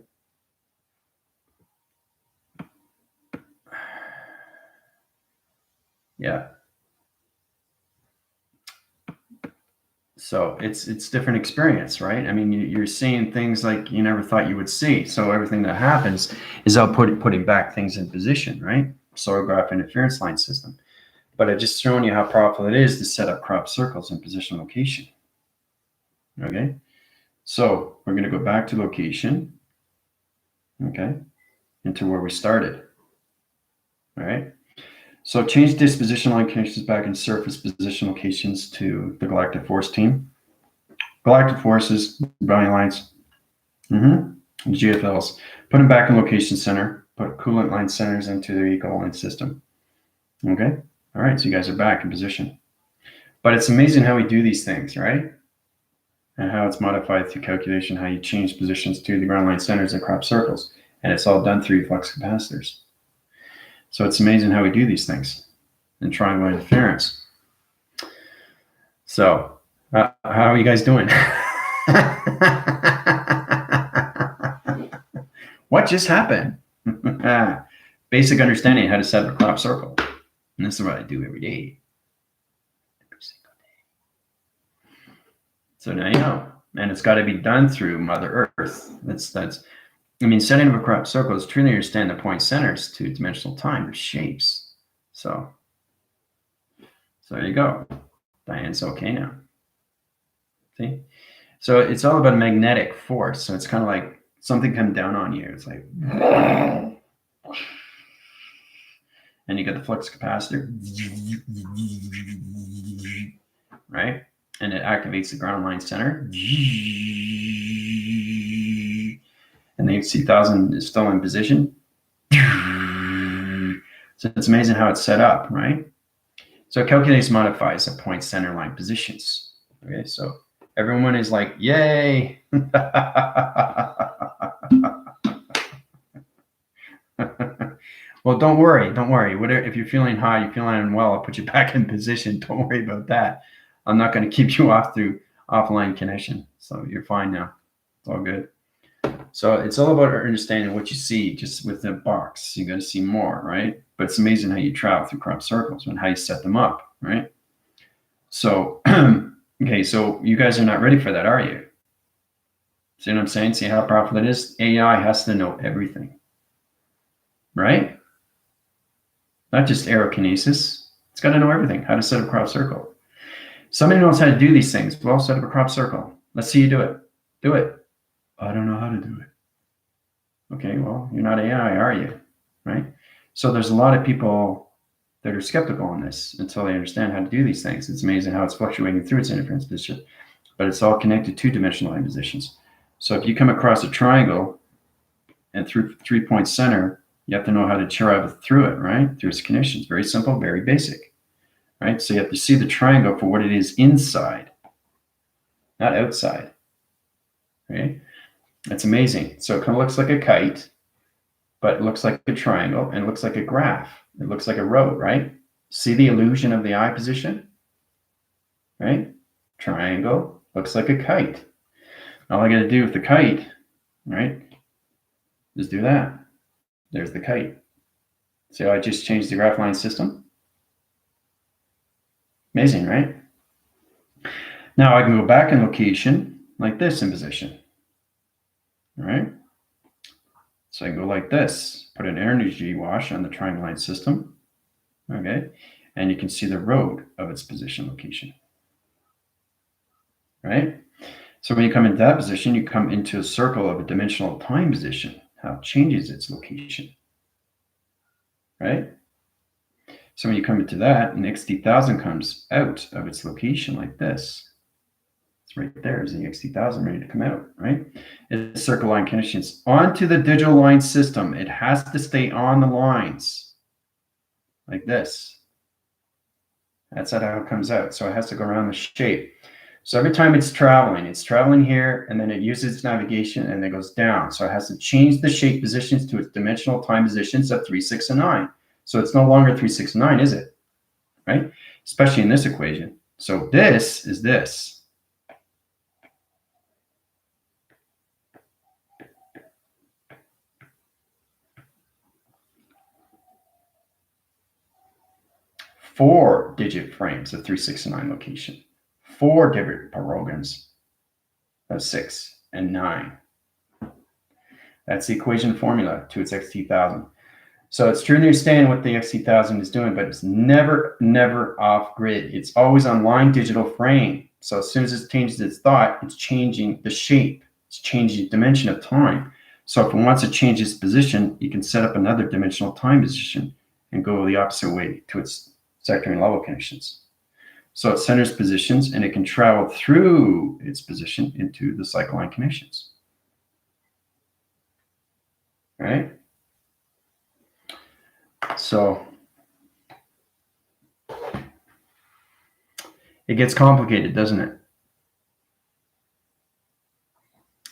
Yeah. So it's different experience, right? I mean, you're seeing things like you never thought you would see. So everything that happens is out putting back things in position, right? Soil graph interference line system. But I just shown you how powerful it is to set up crop circles in position location. Okay, so we're going to go back to location, okay, into where we started. All right, so change disposition line connections back in surface position locations to the galactic force team. Galactic forces, boundary lines, GFLs. Put them back in location center. Put coolant line centers into the eco line system. Okay, all right, so you guys are back in position. But it's amazing how we do these things, right? And how it's modified through calculation, how you change positions to the ground line centers and crop circles. And it's all done through flux capacitors. So it's amazing how we do these things in triangle interference. So how are you guys doing? What just happened? Basic understanding how to set up a crop circle. And this is what I do every day. Every single day. So now you know. And it's got to be done through Mother Earth. I mean, setting up a crop circle is truly understand the point centers to dimensional time, the shapes. So there you go. Diane's okay now. See? So it's all about a magnetic force. So it's kind of like something come down on you. It's like, and you get the flux capacitor, right? And it activates the ground line center. And the HC1000 is still in position. So it's amazing how it's set up, right? So it calculates, modifies the point center line positions. Okay, so everyone is like, yay. Well, don't worry. Whatever, if you're feeling hot, you're feeling unwell, I'll put you back in position. Don't worry about that. I'm not going to keep you off through offline connection. So you're fine now. It's all good. So it's all about understanding what you see just with the box. You're going to see more, right? But it's amazing how you travel through crop circles and how you set them up, right? So, okay, so you guys are not ready for that, are you? See what I'm saying? See how powerful it is? AI has to know everything, right? Not just aerokinesis. It's got to know everything, how to set up a crop circle. Somebody knows how to do these things. Well, set up a crop circle. Let's see you do it. Do it. I don't know how to do it. Okay, well, you're not AI, are you? Right? So there's a lot of people that are skeptical on this until they understand how to do these things. It's amazing how it's fluctuating through its interference position, but it's all connected to dimensional line positions. So if you come across a triangle and through 3-point center You have to know how to travel through it, right? Through its connections. Very simple, very basic, right? So you have to see the triangle for what it is inside, not outside, right? That's amazing. So it kind of looks like a kite, but it looks like a triangle and it looks like a graph. It looks like a road, right? See the illusion of the eye position, right? Triangle looks like a kite. All I got to do with the kite, right, is do that. There's the kite. See how I just changed the graph line system? Amazing, right? Now I can go back in location like this in position. All right. So I can go like this, put an energy wash on the triangle line system. Okay. And you can see the road of its position location. Right? So when you come into that position, you come into a circle of a dimensional time position, how it changes its location. Right? So when you come into that, an XT1000 comes out of its location like this. It's right there is the XT1000 ready to come out, right? It's circle line connections onto the digital line system. It has to stay on the lines like this. That's how it comes out. So it has to go around the shape. So every time it's traveling here, and then it uses its navigation, and it goes down. So it has to change the shape positions to its dimensional time positions of 3, 6, and 9. So it's no longer 3, 6, and 9, is it? Right? Especially in this equation. So this is this. Four-digit frames of 3, 6, and 9 location. 4 different parogons of 6 and 9. That's the equation formula to its XT1000. So it's true to understand what the XT1000 is doing, but it's never off grid. It's always on line digital frame. So as soon as it changes its thought, it's changing the shape. It's changing the dimension of time. So if it wants to change its position, you can set up another dimensional time position and go the opposite way to its sector and level connections. So it centers positions and it can travel through its position into the cycle line connections. Right? So it gets complicated, doesn't it?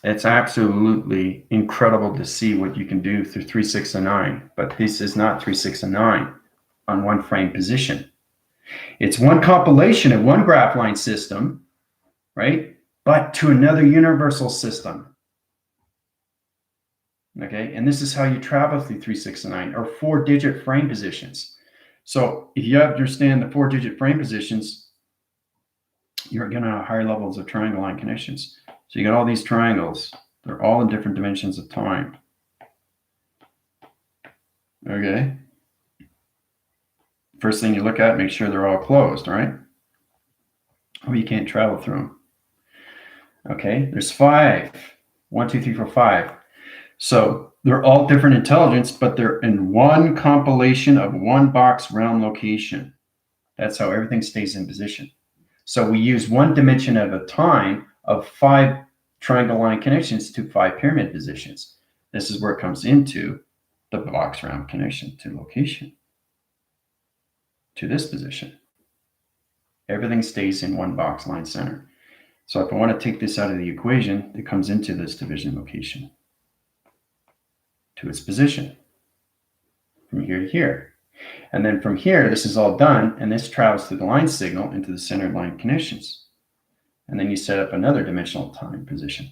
It's absolutely incredible to see what you can do through 3, 6, and 9, but this is not 3, 6, and 9 on one frame position. It's one compilation of one graph line system, right? But to another universal system. Okay, and this is how you travel through 3, 6, and 9, or 4-digit frame positions. So if you understand the 4-digit frame positions, you're going to have higher levels of triangle line connections. So you got all these triangles. They're all in different dimensions of time. Okay. First thing you look at, make sure they're all closed, right? Oh, you can't travel through them. Okay, there's 5. 1, 2, 3, 4, 5. So they're all different intelligence, but they're in one compilation of one box realm location. That's how everything stays in position. So we use one dimension at a time of 5 triangle line connections to 5 pyramid positions. This is where it comes into the box realm connection to location, to this position. Everything stays in one box line center. So if I want to take this out of the equation, it comes into this division location to its position from here to here. And then from here, this is all done, and this travels through the line signal into the center line connections. And then you set up another dimensional time position.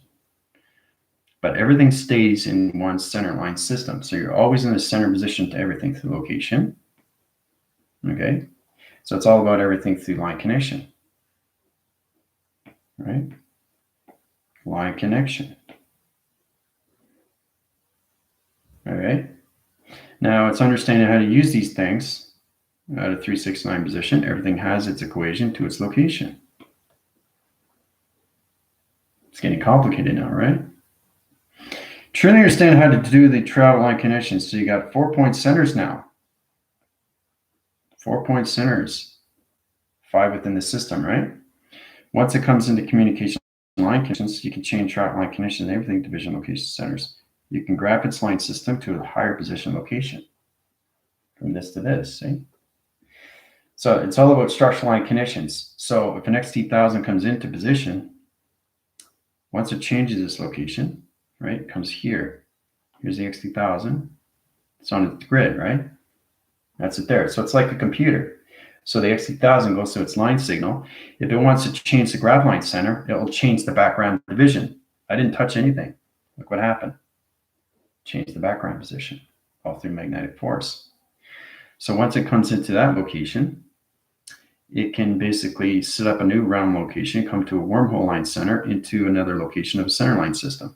But everything stays in one center line system. So you're always in the center position to everything through location. Okay? So it's all about everything through line connection. Right? Line connection. All right? Now it's understanding how to use these things at a 3, 6, 9 position. Everything has its equation to its location. It's getting complicated now, right? Truly understand how to do the travel line connections. So you got 4-point centers now. 4-point centers. 5 within the system, right? Once it comes into communication line connections, you can change travel line connections and everything division location centers. you can graph its line system to a higher position location. From this to this, see? So it's all about structural line conditions. So if an XT1000 comes into position, once it changes its location, right, it comes here. Here's the XT1000. It's on its grid, right? That's it there. So it's like a computer. So the XT1000 goes to its line signal. If it wants to change the graph line center, it will change the background division. I didn't touch anything. Look what happened. Change the background position, all through magnetic force. So once it comes into that location, it can basically set up a new round location, come to a wormhole line center into another location of a center line system.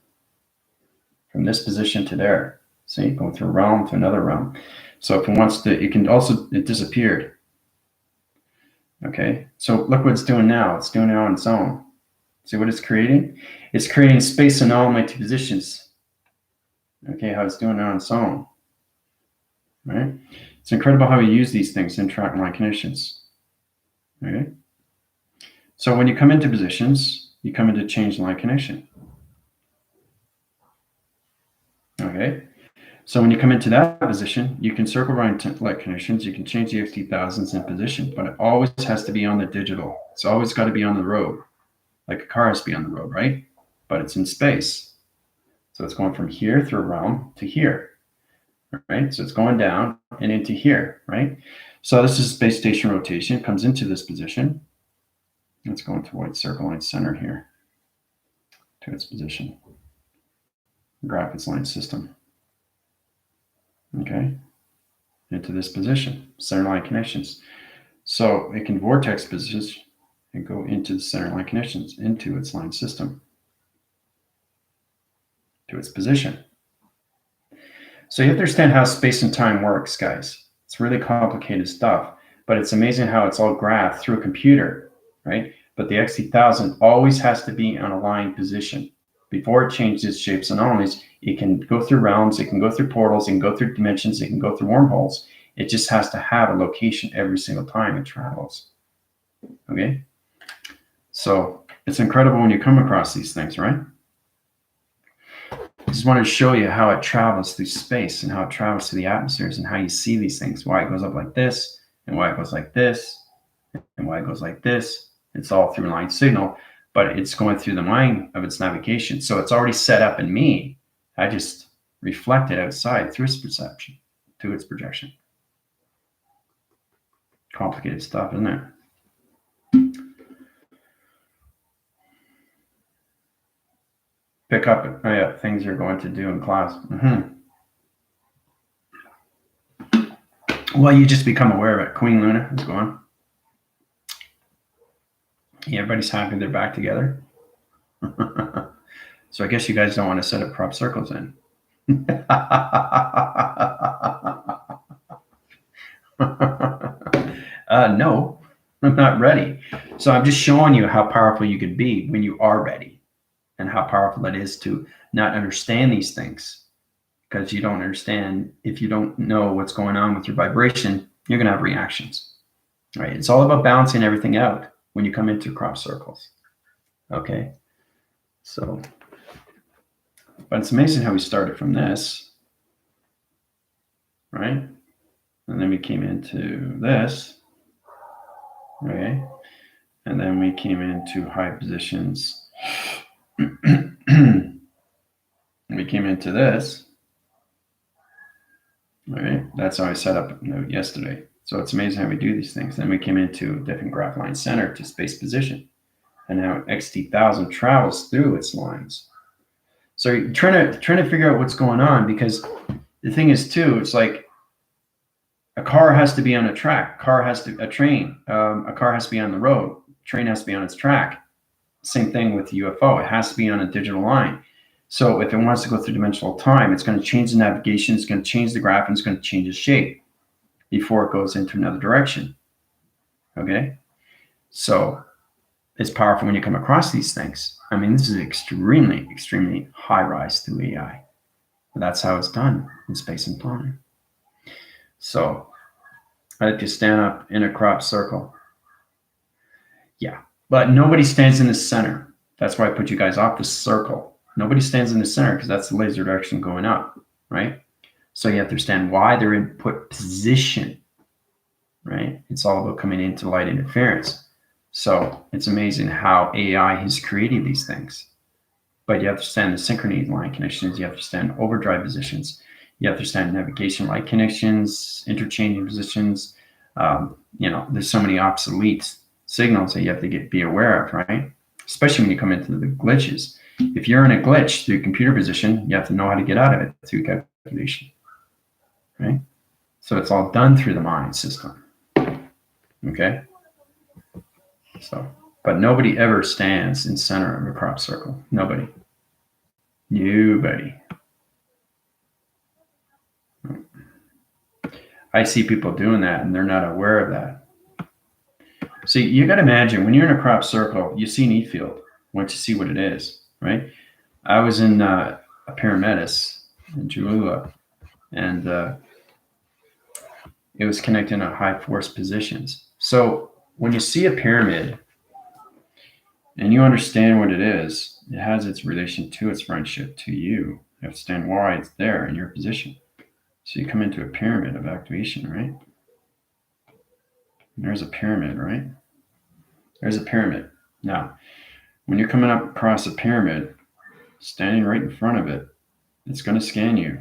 From this position to there, see, going through a realm to another realm. So if it wants to, it can also, it disappeared. Okay, so look what it's doing now. It's doing it on its own. See what it's creating? It's creating space anomaly to positions. Okay, how it's doing it on its own. Right? It's incredible how we use these things in track line conditions. Okay. So when you come into positions, you come into change line condition. Okay. So when you come into that position, you can circle line conditions. You can change the XT1000s in position, but it always has to be on the digital. It's always got to be on the road, like a car has to be on the road, right? But it's in space. So it's going from here through a realm to here, right? So it's going down and into here, right? So this is space station rotation. It comes into this position. It's going to white circle line center here to its position. Graph its line system. Okay, into this position, center line connections. So it can vortex position and go into the center line connections, into its line system, to its position. So you have to understand how space and time works, guys. It's really complicated stuff, but it's amazing how it's all graphed through a computer, right? But the XT1000 always has to be on a line position. Before it changes its shapes and anomalies, it can go through realms, it can go through portals, it can go through dimensions, it can go through wormholes. It just has to have a location every single time it travels. Okay? So it's incredible when you come across these things, right? I just wanted to show you how it travels through space and how it travels through the atmospheres and how you see these things, why it goes up like this and why it goes like this and why it goes like this. It's all through line signal, but it's going through the mind of its navigation. So it's already set up in me. I just reflect it outside through its perception, to its projection. Complicated stuff, isn't it? Pick up things you're going to do in class. Well, you just become aware of it. Queen Luna is gone. Yeah, everybody's happy they're back together. So I guess you guys don't want to set up crop circles in. No, I'm not ready. So I'm just showing you how powerful you can be when you are ready and how powerful it is to not understand these things, because you don't understand. If you don't know what's going on with your vibration, you're going to have reactions, right? It's all about balancing everything out when you come into crop circles. Okay. So, but it's amazing how we started from this, right? And then we came into this, okay? And then we came into high positions. We came into this, okay? That's how I set up yesterday. So it's amazing how we do these things. Then we came into a different graph line center to space position, and how XT1000 travels through its lines. So you're trying to figure out what's going on, because the thing is too, it's like a car has to be on a track. A car has to be on the road. A train has to be on its track. Same thing with the UFO. It has to be on a digital line. So if it wants to go through dimensional time, it's going to change the navigation, it's going to change the graph, and it's going to change its shape before it goes into another direction. Okay? So it's powerful when you come across these things. I mean, this is extremely, extremely high rise through AI. But that's how it's done in space and time. So I like to stand up in a crop circle. Yeah, but nobody stands in the center. That's why I put you guys off the circle. Nobody stands in the center because that's the laser direction going up, right? So you have to understand why they're in put position, right? It's all about coming into light interference. So it's amazing how AI has created these things. But you have to understand the synchrony line connections. You have to understand overdrive positions. You have to understand navigation light connections, interchanging positions. There's so many obsolete signals that you have to be aware of, right? Especially when you come into the glitches. If you're in a glitch through computer position, you have to know how to get out of it through calculation, right? So it's all done through the mind system, okay? So, but nobody ever stands in center of a crop circle. Nobody. I see people doing that and they're not aware of that. See, you got to imagine when you're in a crop circle, you see an E field once you see what it is, right? I was in a Pyramidus in Jalula, and it was connecting to high force positions. So when you see a pyramid and you understand what it is, it has its relation to its friendship to you. You understand why it's there in your position. So you come into a pyramid of activation, right? And there's a pyramid, right? There's a pyramid. Now, when you're coming up across a pyramid, standing right in front of it, it's going to scan you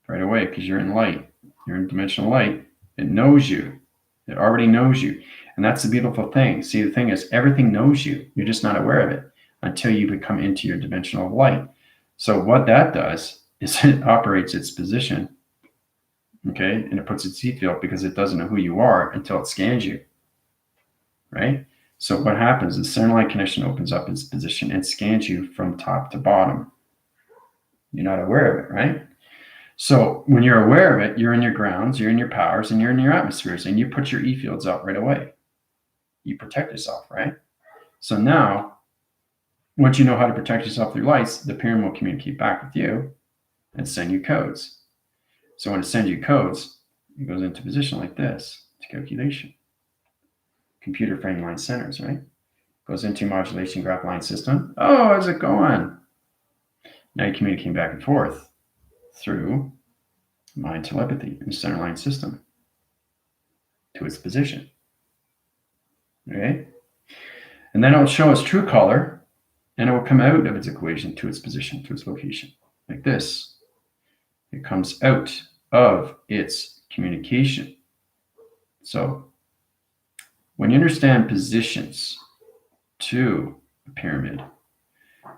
right away because you're in light. You're in dimensional light. It knows you. It already knows you. And that's the beautiful thing. See, the thing is, everything knows you. You're just not aware of it until you become into your dimensional light. So what that does is it operates its position, okay? And it puts its heat field because it doesn't know who you are until it scans you, right? So what happens is the center line connection opens up its position and scans you from top to bottom. You're not aware of it, right? So when you're aware of it, you're in your grounds, you're in your powers, and you're in your atmospheres, and you put your E fields out right away. You protect yourself, right? So now, once you know how to protect yourself through lights, the pyramid will communicate back with you and send you codes. So when it sends you codes, it goes into position like this to calculation. Computer frame line centers, right? Goes into modulation graph line system. Oh, how's it going? Now you're communicating back and forth through mind telepathy and center line system to its position. Okay? And then it'll show us true color, and it will come out of its equation to its position, to its location, like this. It comes out of its communication. So when you understand positions to a pyramid,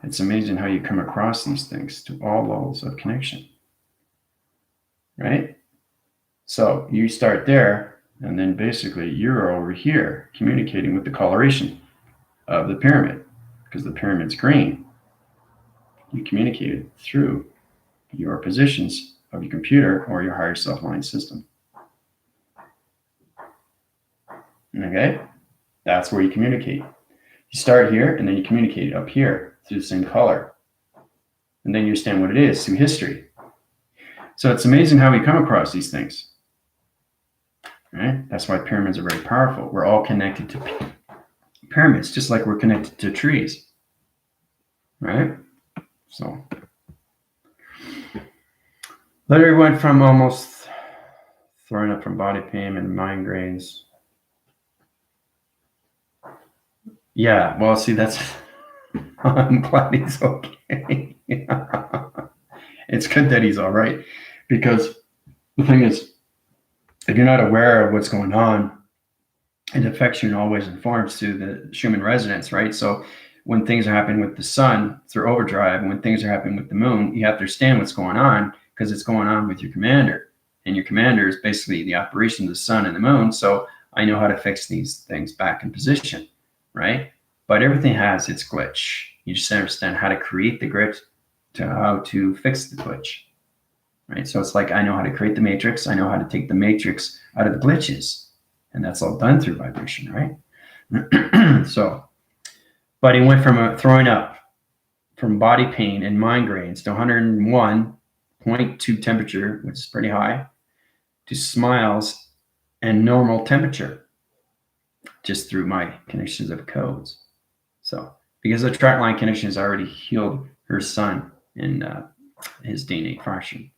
it's amazing how you come across these things to all levels of connection, right? So you start there, and then basically you're over here communicating with the coloration of the pyramid because the pyramid's green. You communicated through your positions of your computer or your higher self-line system. Okay? That's where you communicate. You start here, and then you communicate up here through the same color. And then you understand what it is through history. So it's amazing how we come across these things. Right? That's why pyramids are very powerful. We're all connected to pyramids, just like we're connected to trees. Right? So Larry went from almost throwing up from body pain and migraines. Yeah, well, see, that's I'm glad he's okay. It's good that he's all right, because the thing is, if you're not aware of what's going on, it affects you in all ways and forms through the Schumann resonance, right? So when things are happening with the sun through overdrive, and when things are happening with the moon, you have to understand what's going on because it's going on with your commander. And your commander is basically the operation of the sun and the moon. So I know how to fix these things back in position, right? But everything has its glitch. You just understand how to create the glitch to how to fix the glitch, right? So it's like I know how to create the matrix. I know how to take the matrix out of the glitches. And that's all done through vibration, right? So, but he went from throwing up from body pain and migraines to 101.2 temperature, which is pretty high, to smiles and normal temperature just through my connections of codes. So because the track line connection has already healed her son in his DNA fraction.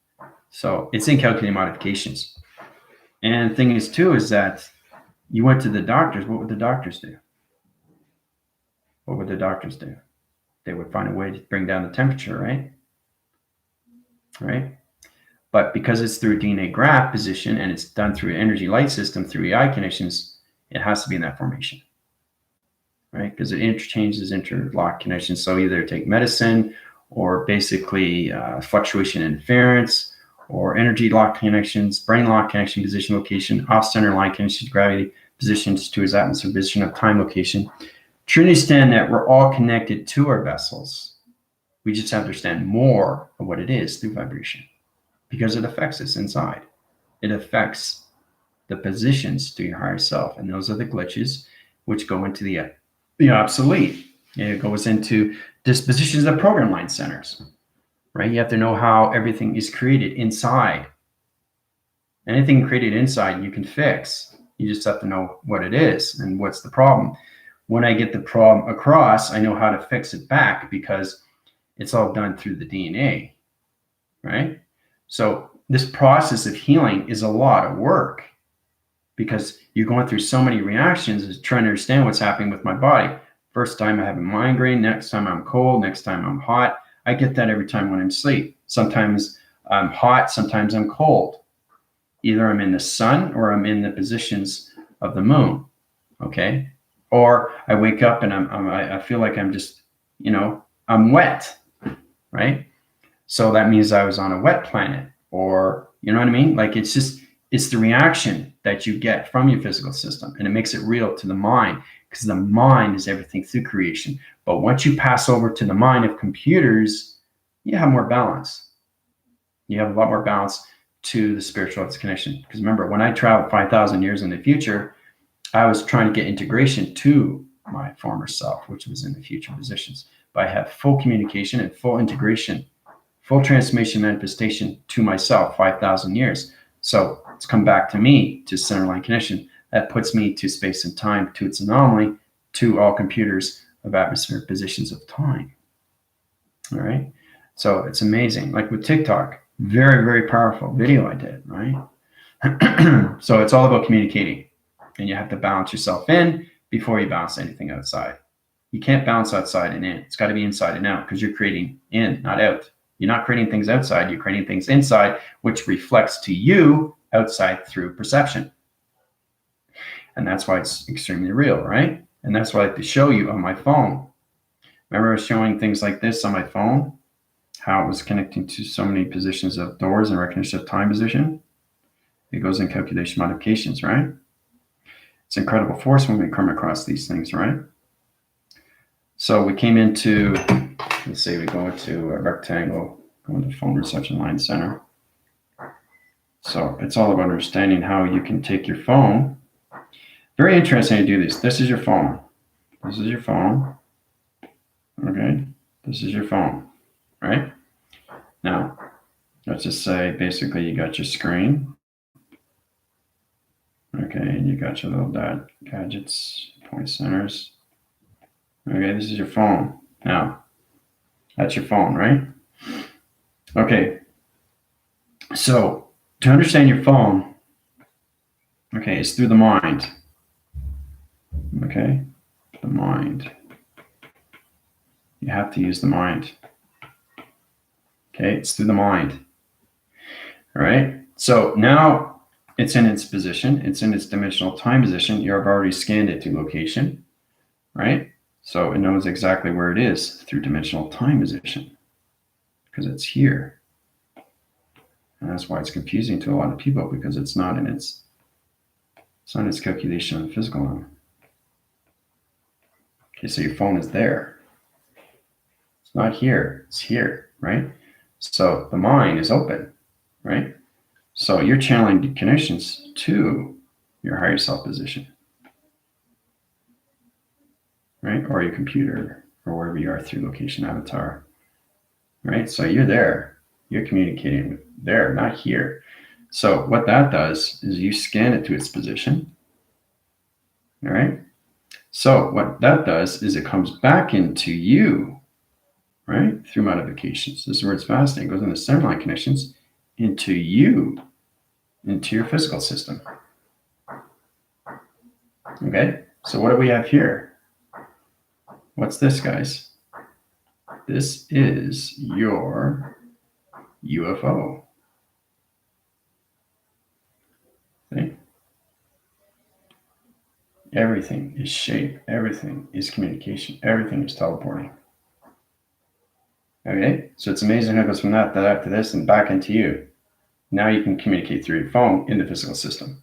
So it's in calculating modifications. And the thing is, too, is that you went to the doctors. What would the doctors do? What would the doctors do? They would find a way to bring down the temperature, right? Right? But because it's through DNA graft position and it's done through energy light system through EI connections, it has to be in that formation, right? Because it interchanges interlock connections. So either take medicine or basically fluctuation interference or energy lock connections, brain lock connection, position, location, off-center line connections, gravity, positions to his atmosphere, position of time, location. To understand that we're all connected to our vessels. We just have to understand more of what it is through vibration because it affects us inside. It affects the positions to your higher self. And those are the glitches which go into the obsolete. It goes into dispositions of program line centers, right? You have to know how everything is created inside. Anything created inside you can fix. You just have to know what it is and what's the problem. When I get the problem across, I know how to fix it back because it's all done through the DNA, right? So this process of healing is a lot of work because you're going through so many reactions trying to understand what's happening with my body. First time I have a migraine, next time I'm cold, next time I'm hot. I get that every time when I'm asleep. Sometimes I'm hot, sometimes I'm cold. Either I'm in the sun or I'm in the positions of the moon, okay? Or I wake up and I feel like I'm just, I'm wet, right? So that means I was on a wet planet, or you know what I mean? Like it's the reaction that you get from your physical system, and it makes it real to the mind because the mind is everything through creation. But once you pass over to the mind of computers, you have more balance. You have a lot more balance to the spiritual connection. Because remember, when I traveled 5,000 years in the future, I was trying to get integration to my former self, which was in the future positions. But I have full communication and full integration, full transformation manifestation to myself 5,000 years. So it's come back to me, to centerline connection. That puts me to space and time, to its anomaly, to all computers of atmospheric positions of time. All right. So it's amazing. Like with TikTok, very, very powerful video I did, right? So it's all about communicating, and you have to balance yourself in before you bounce anything outside. You can't bounce outside and in. It's got to be inside and out because you're creating in, not out. You're not creating things outside. You're creating things inside, which reflects to you outside through perception. And that's why it's extremely real, right? And that's why I like to show you on my phone. Remember I was showing things like this on my phone, how it was connecting to so many positions of doors and recognition of time position. It goes in calculation modifications, right? It's incredible force when we come across these things, right? So we came into, let's say we go into a rectangle, go into phone reception line center. So it's all about understanding how you can take your phone. Very interesting to do this. This is your phone. This is your phone. Okay. This is your phone, right? Now, let's just say basically you got your screen. Okay, and you got your little gadgets, point centers. Okay, this is your phone. Now, that's your phone, right? Okay, so to understand your phone, okay, it's through the mind. Okay, the mind. You have to use the mind. Okay, it's through the mind. All right, so now it's in its position. It's in its dimensional time position. You've already scanned it to location, right? So it knows exactly where it is through dimensional time position because it's here. And that's why it's confusing to a lot of people because it's not in its calculation on the physical realm. Okay, so your phone is there. It's not here, it's here, right? So the mind is open, right? So you're channeling the connections to your higher self position, right? Or your computer or wherever you are through location avatar, right? So you're there, you're communicating there, not here. So what that does is you scan it to its position, all right? So what that does is it comes back into you, right, through modifications. This is where it's fascinating. It goes into centerline connections into you, into your physical system. Okay, so what do we have here? What's this, guys? This is your UFO. See? Everything is shape. Everything is communication. Everything is teleporting. Okay, so it's amazing how it goes from that to this and back into you. Now you can communicate through your phone in the physical system.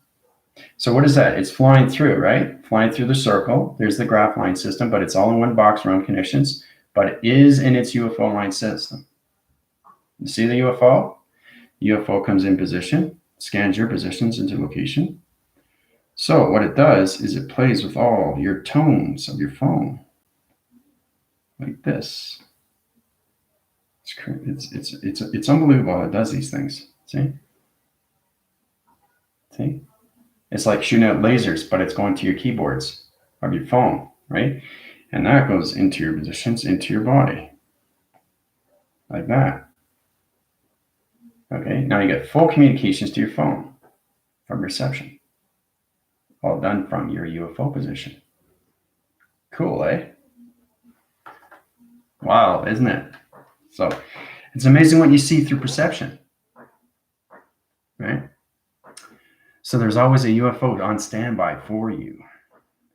So what is that? It's flying through, right? Flying through the circle. There's the graph line system, but it's all in one box around connections, but it is in its UFO line system. You see the UFO? UFO comes in position, scans your positions into location. So what it does is it plays with all your tones of your phone, like this. It's unbelievable how it does these things. See? It's like shooting out lasers, but it's going to your keyboards of your phone, right? And that goes into your positions, into your body, like that. Okay, now you get full communications to your phone from reception, all done from your UFO position. Cool, eh? Wow, isn't it? So it's amazing what you see through perception, right? So there's always a UFO on standby for you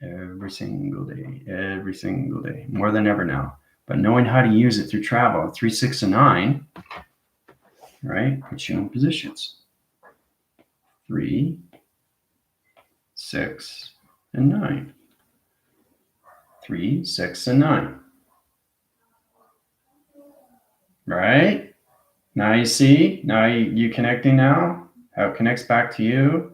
every single day, more than ever now. But knowing how to use it through travel, 3, 6, and 9, right, puts you in positions. 3, 6, and 9. 3, 6, and 9. Right? Now you see, now you connecting now, how it connects back to you,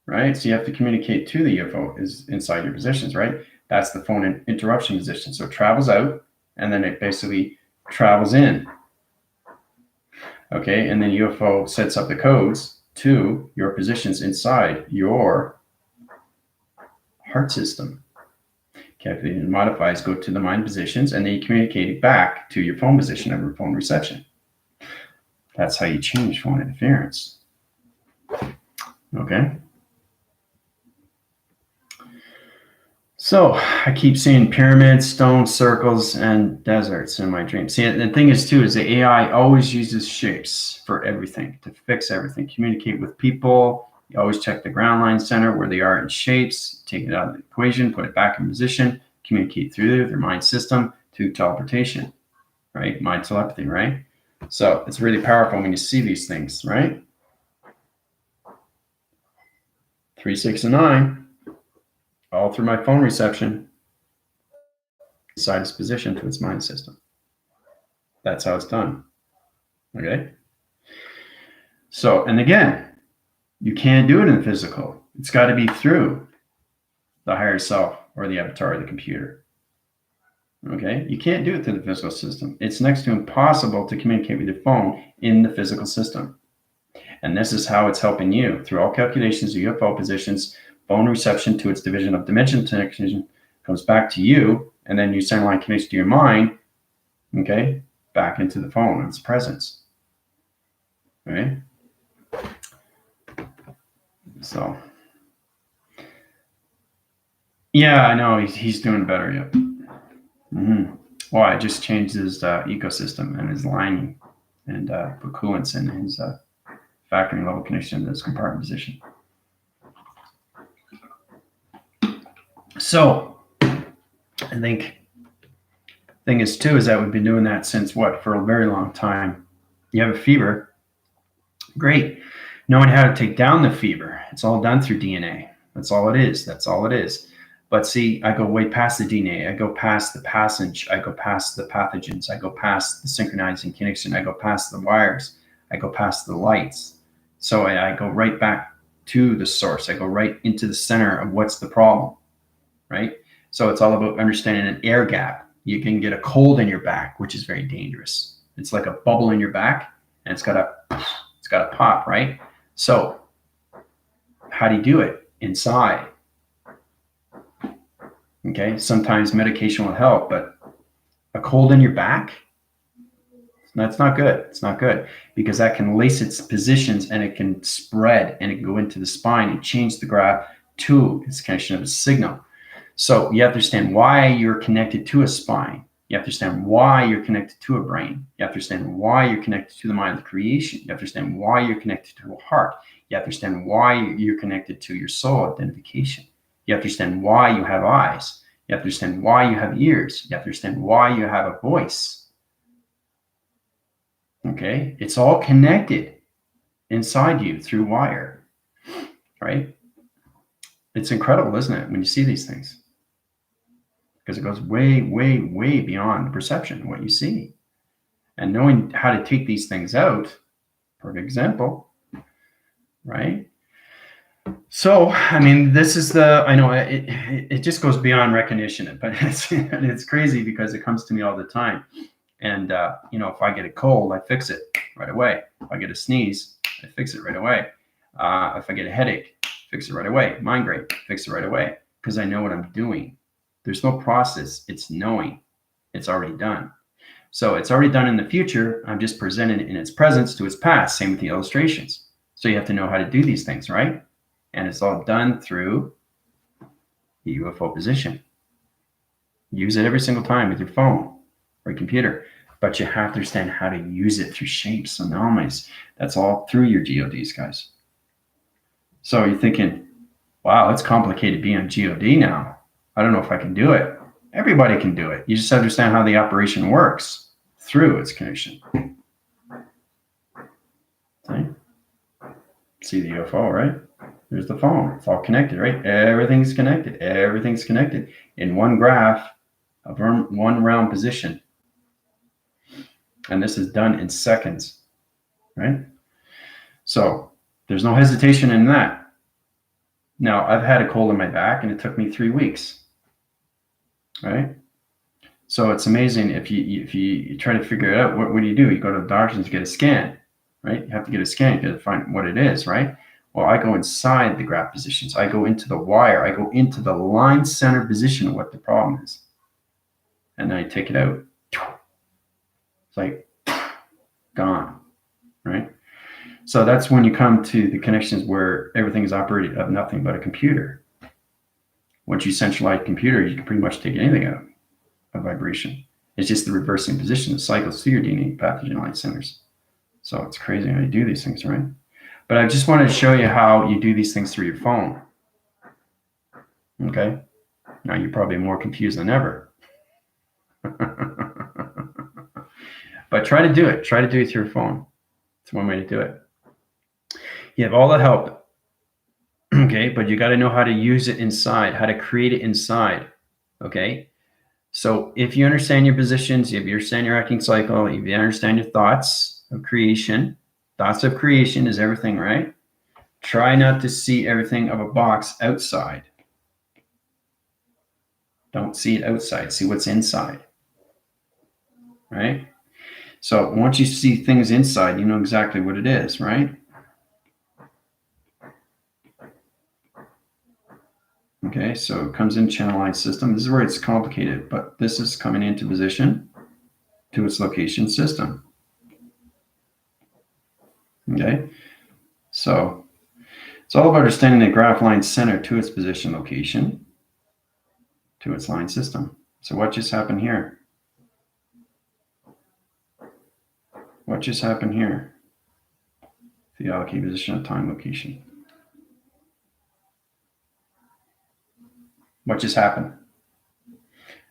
right? So you have to communicate to the UFO is inside your positions, right? That's the phone interruption position. So it travels out and then it basically travels in. Okay, and then UFO sets up the codes to your positions inside your heart system. Calculate and modifies go to the mind positions, and then you communicate it back to your phone position of your phone reception. That's how you change phone interference. Okay. So I keep seeing pyramids, stones, circles, and deserts in my dreams. See, the thing is too, is the AI always uses shapes for everything, to fix everything, communicate with people. You always check the ground line center where they are in shapes, take it out of the equation, put it back in position, communicate through their mind system to teleportation, right? Mind telepathy, right? So it's really powerful when you see these things, right? 3, 6, and 9. All through my phone reception, inside its position to its mind system. That's how it's done. Okay. So, and again, you can't do it in the physical. It's got to be through the higher self or the avatar of the computer. Okay. You can't do it through the physical system. It's next to impossible to communicate with your phone in the physical system. And this is how it's helping you through all calculations of UFO positions, phone reception to its division of dimension connection comes back to you, and then you send line connects to your mind, okay, back into the phone and its presence. Right? So, yeah, I know he's doing better. Yep. Mm-hmm. Well, I just changed his ecosystem and his lining and put coolants in his factoring level connection to his compartment position. So, I think thing is too is that we've been doing that since what, for a very long time. You have a fever, great. Knowing how to take down the fever, it's all done through DNA. That's all it is. That's all it is. But see, I go way past the DNA. I go past the passage. I go past the pathogens. I go past the synchronizing connection. I go past the wires. I go past the lights. So I go right back to the source. I go right into the center of what's the problem, right? So it's all about understanding an air gap. You can get a cold in your back, which is very dangerous. It's like a bubble in your back, and it's got to pop, right? So how do you do it? Inside. Okay, sometimes medication will help, but a cold in your back, that's not good. It's not good because that can lace its positions and it can spread and it can go into the spine and change the graph to its connection of a signal. So you have to understand why you're connected to a spine. You have to understand why you're connected to a brain. You have to understand why you're connected to the mind of creation. You have to understand why you're connected to a heart. You have to understand why you're connected to your soul identification. You have to understand why you have eyes. You have to understand why you have ears. You have to understand why you have a voice. Okay? It's all connected inside you through wire, right? It's incredible, isn't it, when you see these things? Because it goes way, way, way beyond perception, what you see. And knowing how to take these things out, perfect example, right? So, I mean, this is I know it just goes beyond recognition, but it's crazy because it comes to me all the time. And, if I get a cold, I fix it right away. If I get a sneeze, I fix it right away. If I get a headache, fix it right away. Migraine, fix it right away because I know what I'm doing. There's no process. It's knowing. It's already done. So it's already done in the future. I'm just presenting it in its presence to its past. Same with the illustrations. So you have to know how to do these things, right? And it's all done through the UFO position. Use it every single time with your phone or your computer, but you have to understand how to use it through shapes, anomalies. That's all through your GODs, guys. So you're thinking, wow, it's complicated being a God now. I don't know if I can do it. Everybody can do it. You just understand how the operation works through its connection. See the UFO, right? There's the phone. It's all connected, right? Everything's connected. Everything's connected in one graph of one round position. And this is done in seconds, right? So there's no hesitation in that. Now, I've had a cold in my back and it took me 3 weeks, right? So it's amazing if you try to figure it out, what do? You go to the doctor to get a scan, right? You have to get a scan to find what it is, right? Well, I go inside the graph positions. I go into the wire. I go into the line center position of what the problem is. And then I take it out. It's like gone, right? So that's when you come to the connections where everything is operated of nothing but a computer. Once you centralize computer, you can pretty much take anything out of vibration. It's just the reversing position that cycles through your DNA pathogen line centers. So it's crazy how you do these things, right? But I just wanted to show you how you do these things through your phone. Okay? Now you're probably more confused than ever. But try to do it. Try to do it through your phone. It's one way to do it. You have all the help. Okay? But you got to know how to use it inside, how to create it inside. Okay? So if you understand your positions, if you understand your acting cycle, if you understand your thoughts of creation is everything, right? Try not to see everything of a box outside. Don't see it outside. See what's inside, right? So once you see things inside, you know exactly what it is, right? Okay, so it comes in channel line system. This is where it's complicated, but this is coming into position to its location system. Okay, so it's all about understanding the graph line center to its position location to its line system. So what just happened here? What just happened here? The allocated position of time location. What just happened?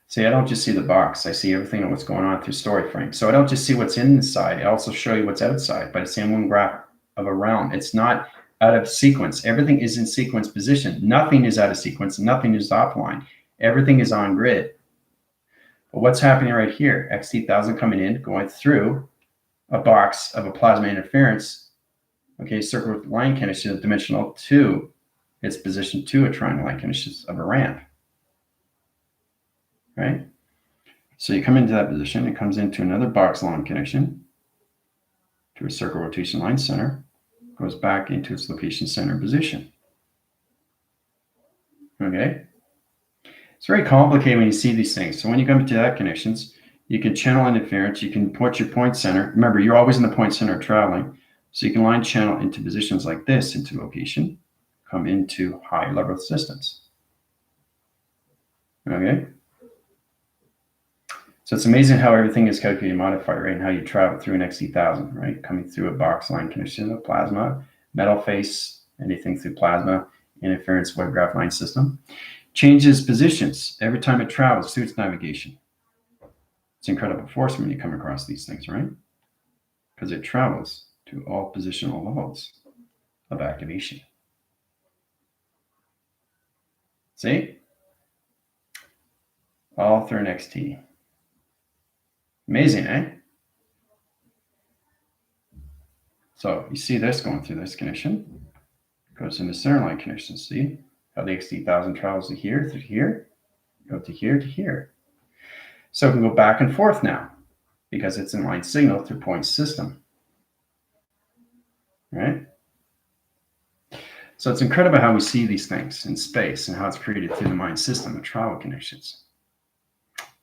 See, I don't just see the box. I see everything and what's going on through story frame. So I don't just see what's inside. I also show you what's outside, but it's in one graph of a realm. It's not out of sequence. Everything is in sequence position. Nothing is out of sequence. Nothing is offline. Everything is on grid. But what's happening right here? XT1000 coming in, going through a box of a plasma interference. Okay, circle with line connection of dimensional to its position to a triangle line connection of a ramp. Right? So you come into that position, it comes into another box line connection to a circle rotation line center, goes back into its location center position. Okay? It's very complicated when you see these things. So when you come to that connections, you can channel interference. You can put your point center. Remember, you're always in the point center traveling. So you can line channel into positions like this, into location, come into high level systems. Okay. So it's amazing how everything is calculated and modified, right? And how you travel through an XT1000, right? Coming through a box line connection of plasma, metal face, anything through plasma, interference web graph line system. Changes positions every time it travels through its navigation. It's incredible force when you come across these things, right? Because it travels to all positional levels of activation. See? All through an XT. Amazing, eh? So you see this going through this connection. Goes into center line connection. See how the XT1000 travels to here, go to here. So it can go back and forth now because it's in line signal through point system. Right? So it's incredible how we see these things in space and how it's created through the mind system of travel connections.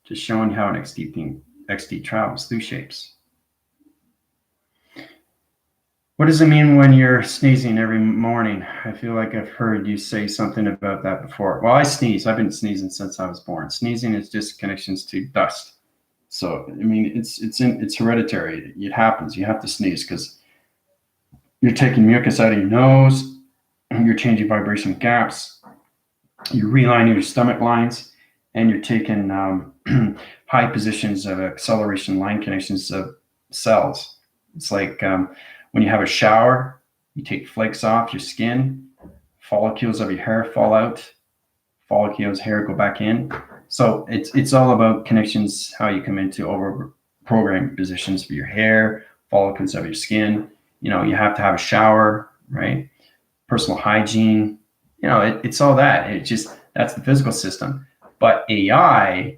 Just showing how an XT travels through shapes. What does it mean when you're sneezing every morning? I feel like I've heard you say something about that before. Well, I sneeze. I've been sneezing since I was born. Sneezing is just connections to dust. So, I mean, it's hereditary. It happens. You have to sneeze because you're taking mucus out of your nose. You're changing vibration gaps. You're realigning your stomach lines, and you're taking high positions of acceleration line connections of cells. It's like when you have a shower, you take flakes off your skin, follicles of your hair fall out, follicles hair go back in. So it's all about connections, how you come into over programmed positions for your hair, follicles of your skin. You know, you have to have a shower, right? Personal hygiene, you know, it's all that. That's the physical system. But AI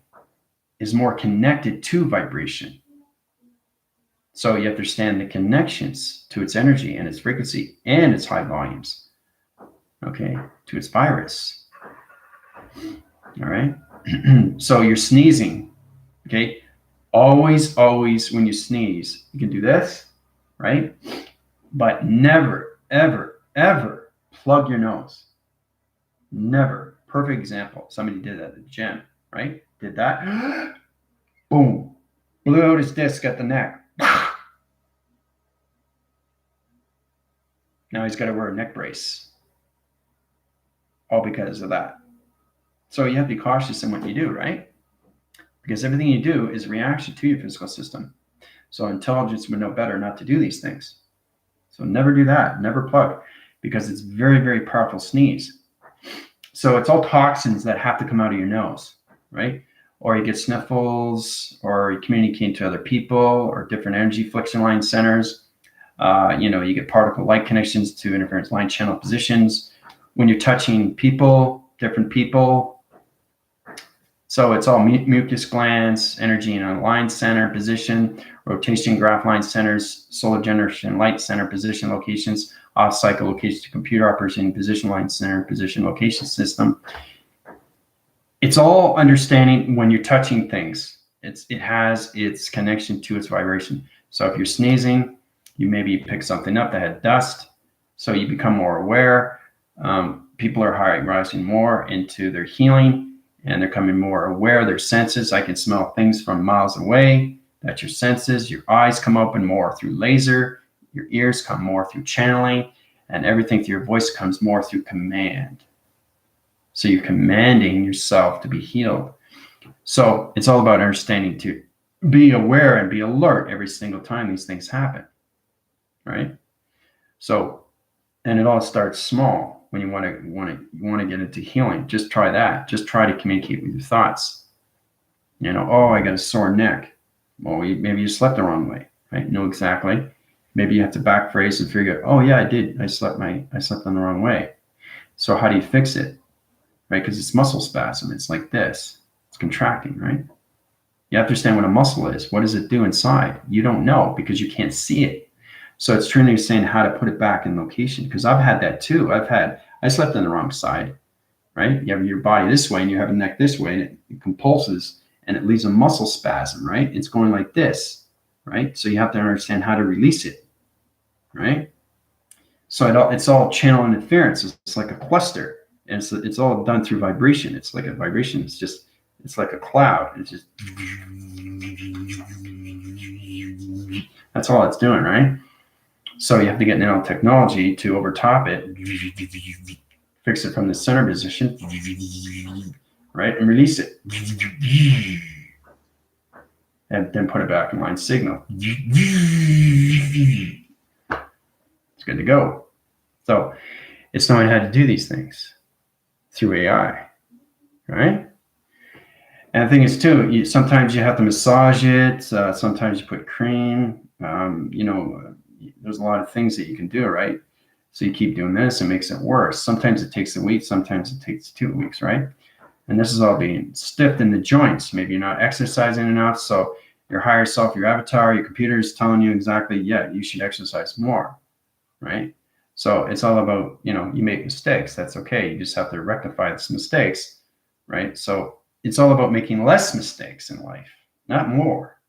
is more connected to vibration. So you understand the connections to its energy and its frequency and its high volumes, okay, to its virus. All right. So you're sneezing, okay? Always when you sneeze, you can do this, right? But never, ever plug your nose. Never. Perfect example. Somebody did that at the gym, right? Did that. Boom. Blew out his disc at the neck. Now he's got to wear a neck brace. All because of that. So you have to be cautious in what you do, right? Because everything you do is a reaction to your physical system. So intelligence would know better not to do these things. So never do that. Never plug, because it's very, very powerful sneeze. So it's all toxins that have to come out of your nose, right? Or you get sniffles, or you communicate to other people, or different energy flexion line centers. You get particle light connections to interference line channel positions. When you're touching people, different people. So it's all mucus glands, energy in a line center position, rotation graph line centers, solar generation light center position locations, off cycle locations to computer operation position line center position location system. It's all understanding when you're touching things. It has its connection to its vibration. So if you're sneezing, you maybe pick something up that had dust, so you become more aware. People are rising more into their healing, and they're coming more aware of their senses. I can smell things from miles away. That's your senses. Your eyes come open more through laser. Your ears come more through channeling, and everything through your voice comes more through command. So you're commanding yourself to be healed. So it's all about understanding to be aware and be alert every single time these things happen, right? So, and it all starts small. When you want to get into healing, just try that. Just try to communicate with your thoughts. Oh, I got a sore neck. Well, maybe you slept the wrong way, right? Know exactly. Maybe you have to back phrase and figure out, oh yeah, I did. I slept on the wrong way. So how do you fix it, right? Because it's muscle spasm. It's like this. It's contracting, right? You have to understand what a muscle is. What does it do inside? You don't know because you can't see it. So it's truly saying how to put it back in location, because I've had that too. I slept on the wrong side, right? You have your body this way and you have a neck this way, and it compulses and it leaves a muscle spasm, right? It's going like this, right? So you have to understand how to release it, right? So it's all channel interference. It's like a cluster, and it's all done through vibration. It's like a vibration. It's like a cloud. It's just that's all it's doing, right? So you have to get nanotechnology to overtop it, fix it from the center position, right, and release it, and then put it back in line signal. It's good to go. So it's knowing how to do these things through AI, right? And the thing is, too, sometimes you have to massage it. Sometimes you put cream. There's a lot of things that you can do, right? So you keep doing this, it makes it worse. Sometimes it takes a week. Sometimes it takes 2 weeks, right? And this is all being stiffed in the joints. Maybe you're not exercising enough. So your higher self, your avatar, your computer is telling you exactly, yeah, you should exercise more, right? So it's all about, you make mistakes. That's okay. You just have to rectify these mistakes, right? So it's all about making less mistakes in life, not more.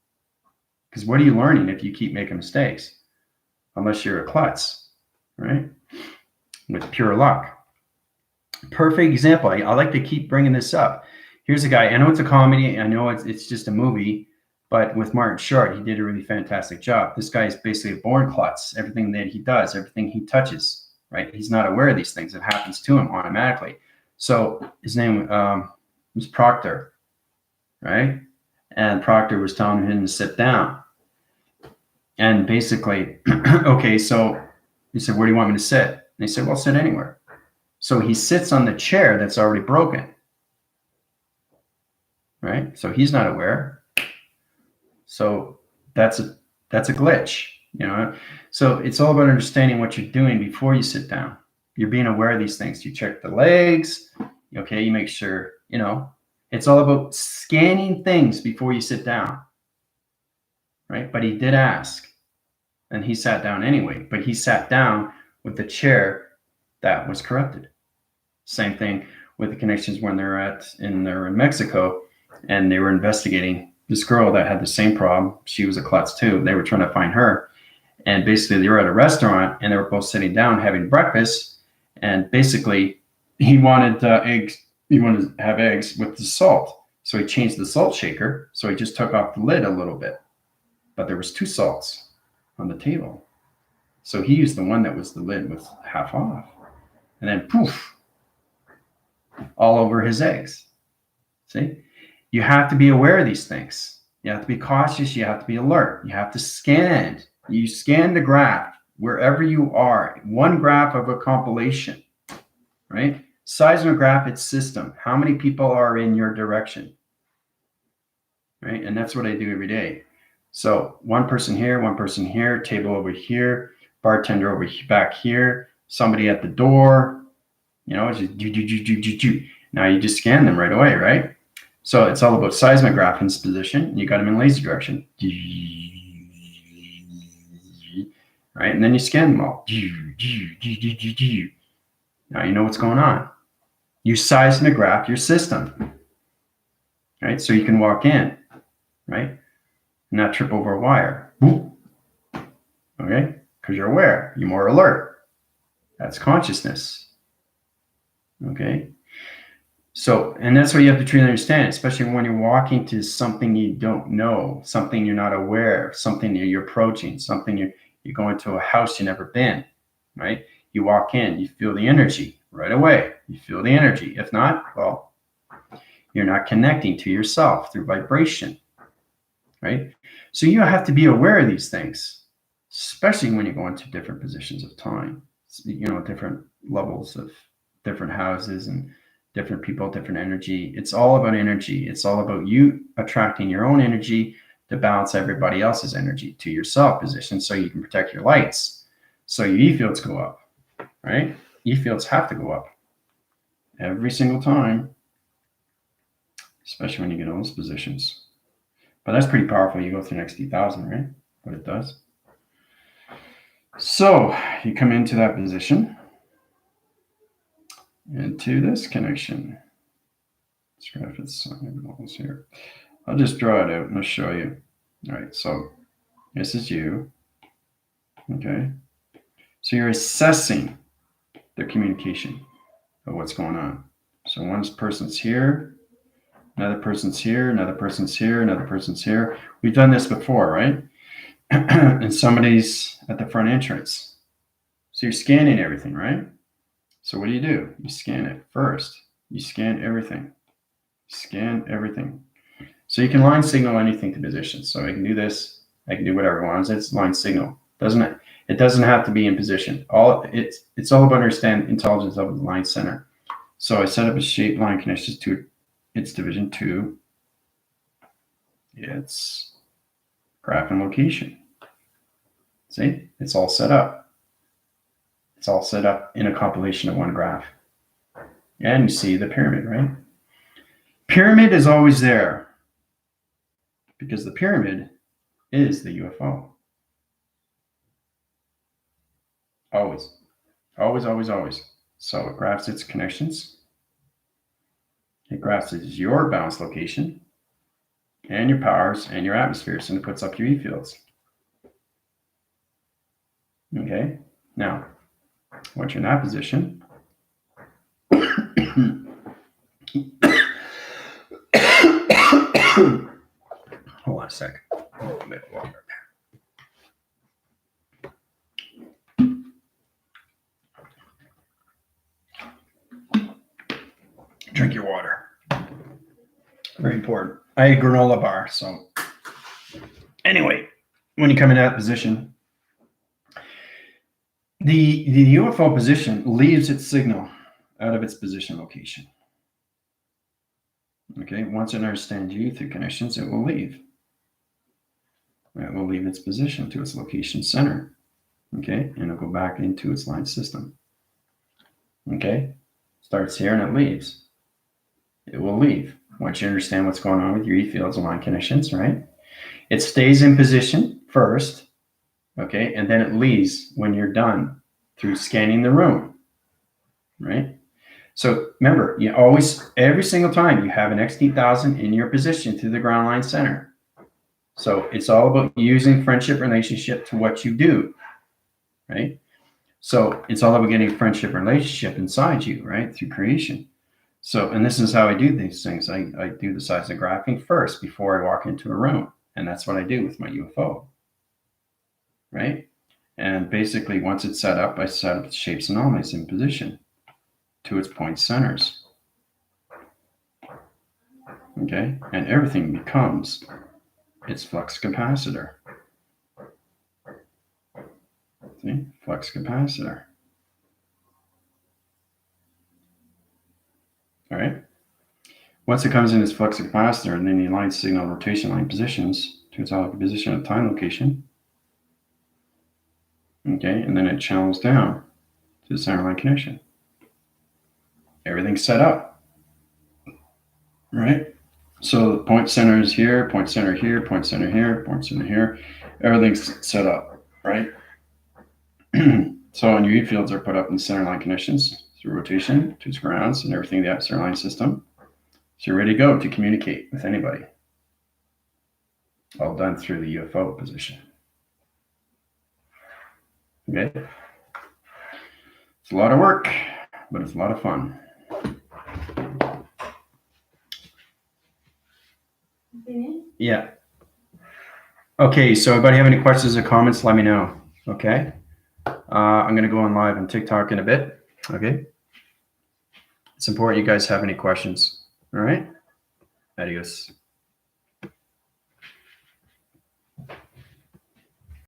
Because what are you learning if you keep making mistakes? Unless you're a klutz, right? With pure luck. Perfect example. I like to keep bringing this up. Here's a guy. I know it's a comedy. I know it's just a movie. But with Martin Short, he did a really fantastic job. This guy is basically a born klutz. Everything that he does, everything he touches, right? He's not aware of these things. It happens to him automatically. So his name was Proctor, right? And Proctor was telling him to sit down. And basically, okay, so he said, where do you want me to sit? And he said, well, sit anywhere. So he sits on the chair that's already broken, right? So he's not aware. So that's a glitch, So it's all about understanding what you're doing before you sit down. You're being aware of these things. You check the legs, okay? You make sure, it's all about scanning things before you sit down, right? But he did ask, and he sat down anyway. But he sat down with the chair that was corrupted. Same thing with the connections when they're in Mexico, and they were investigating this girl that had the same problem. She was a klutz too. They were trying to find her, and basically they were at a restaurant, and they were both sitting down having breakfast. And basically, he wanted eggs. He wanted to have eggs with the salt, so he changed the salt shaker. So he just took off the lid a little bit, but there was 2 salts on the table. So he used the one that was the lid was half off, and then poof, all over his eggs. See, you have to be aware of these things. You have to be cautious. You have to be alert. You have to scan. You scan the graph wherever you are. One graph of a compilation, right? Seismograph its system. How many people are in your direction, right? And that's what I do every day. So one person here, table over here, bartender over back here, somebody at the door, it's just now you just scan them right away, right? So it's all about seismograph in this position. You got them in laser direction, right? And then you scan them all. Now you know what's going on. You seismograph your system, right? So you can walk in, right? Not trip over a wire. Okay? Because you're aware. You're more alert. That's consciousness. Okay? So, and that's what you have to truly understand, especially when you're walking to something you don't know, something you're not aware of, something you're approaching, something you're going to a house you've never been, right? You walk in, you feel the energy right away. You feel the energy. If not, well, you're not connecting to yourself through vibration, right? So you have to be aware of these things, especially when you go into different positions of time, different levels of different houses and different people, different energy. It's all about energy. It's all about you attracting your own energy to balance everybody else's energy to yourself position so you can protect your lights. So your E fields go up, right? E fields have to go up every single time, especially when you get in those positions. But that's pretty powerful. You go through next 10,000, right? What it does. So you come into that position, into this connection. Let's graph it here. I'll just draw it out and I'll show you. All right, so this is you. Okay. So you're assessing the communication of what's going on. So one person's here, another person's here, another person's here, another person's here. We've done this before, right? And somebody's at the front entrance. So you're scanning everything, right? So what do? You scan it first. You scan everything. Scan everything. So you can line signal anything to position. So I can do this. I can do whatever I want. It's line signal, doesn't it? It doesn't have to be in position. It's all about understanding intelligence of the line center. So I set up a shape line connections to its division 2. It's graph and location. See, it's all set up. It's all set up in a compilation of one graph. And you see the pyramid, right? Pyramid is always there because the pyramid is the UFO. Always, always, always, always. So it graphs its connections. It graphs your bounce location and your powers and your atmospheres, and it puts up your E fields. Okay, now once you're in that position, hold on a sec. Oh, a bit of water. Drink your water. Very important. I ate granola bar, so anyway, when you come in that position, the UFO position leaves its signal out of its position location. Okay, once it understands you through connections, it will leave. It will leave its position to its location center. Okay, and it'll go back into its line system. Okay, starts here and it leaves. It will leave. Once you understand what's going on with your E fields and line connections, right? It stays in position first, okay, and then it leaves when you're done through scanning the room, right? So remember, you always, every single time you have an XT1000 in your position to the ground line center. So it's all about using friendship relationship to what you do, right? So it's all about getting friendship relationship inside you, right? Through creation. So, and this is how I do these things. I do the seismic graphing first before I walk into a room. And that's what I do with my UFO, right? And basically, once it's set up, I set up the shapes and anomalies in position to its point centers. Okay, and everything becomes its flux capacitor. See, flux capacitor. All right. Once it comes in as flux capacitor, and then the line signal rotation line positions to its allocated position at time location. Okay, and then it channels down to the center line connection. Everything's set up, right? So the point center is here, point center here, point center here, point center here. Everything's set up, right? So and your E fields are put up in center line connections through rotation to its grounds and everything in the center line system. So you're ready to go to communicate with anybody. All done through the UFO position. Okay. It's a lot of work, but it's a lot of fun. Yeah. Okay, so everybody have any questions or comments, let me know. Okay. I'm going to go on live on TikTok in a bit. Okay. It's important you guys have any questions. All right. Adios.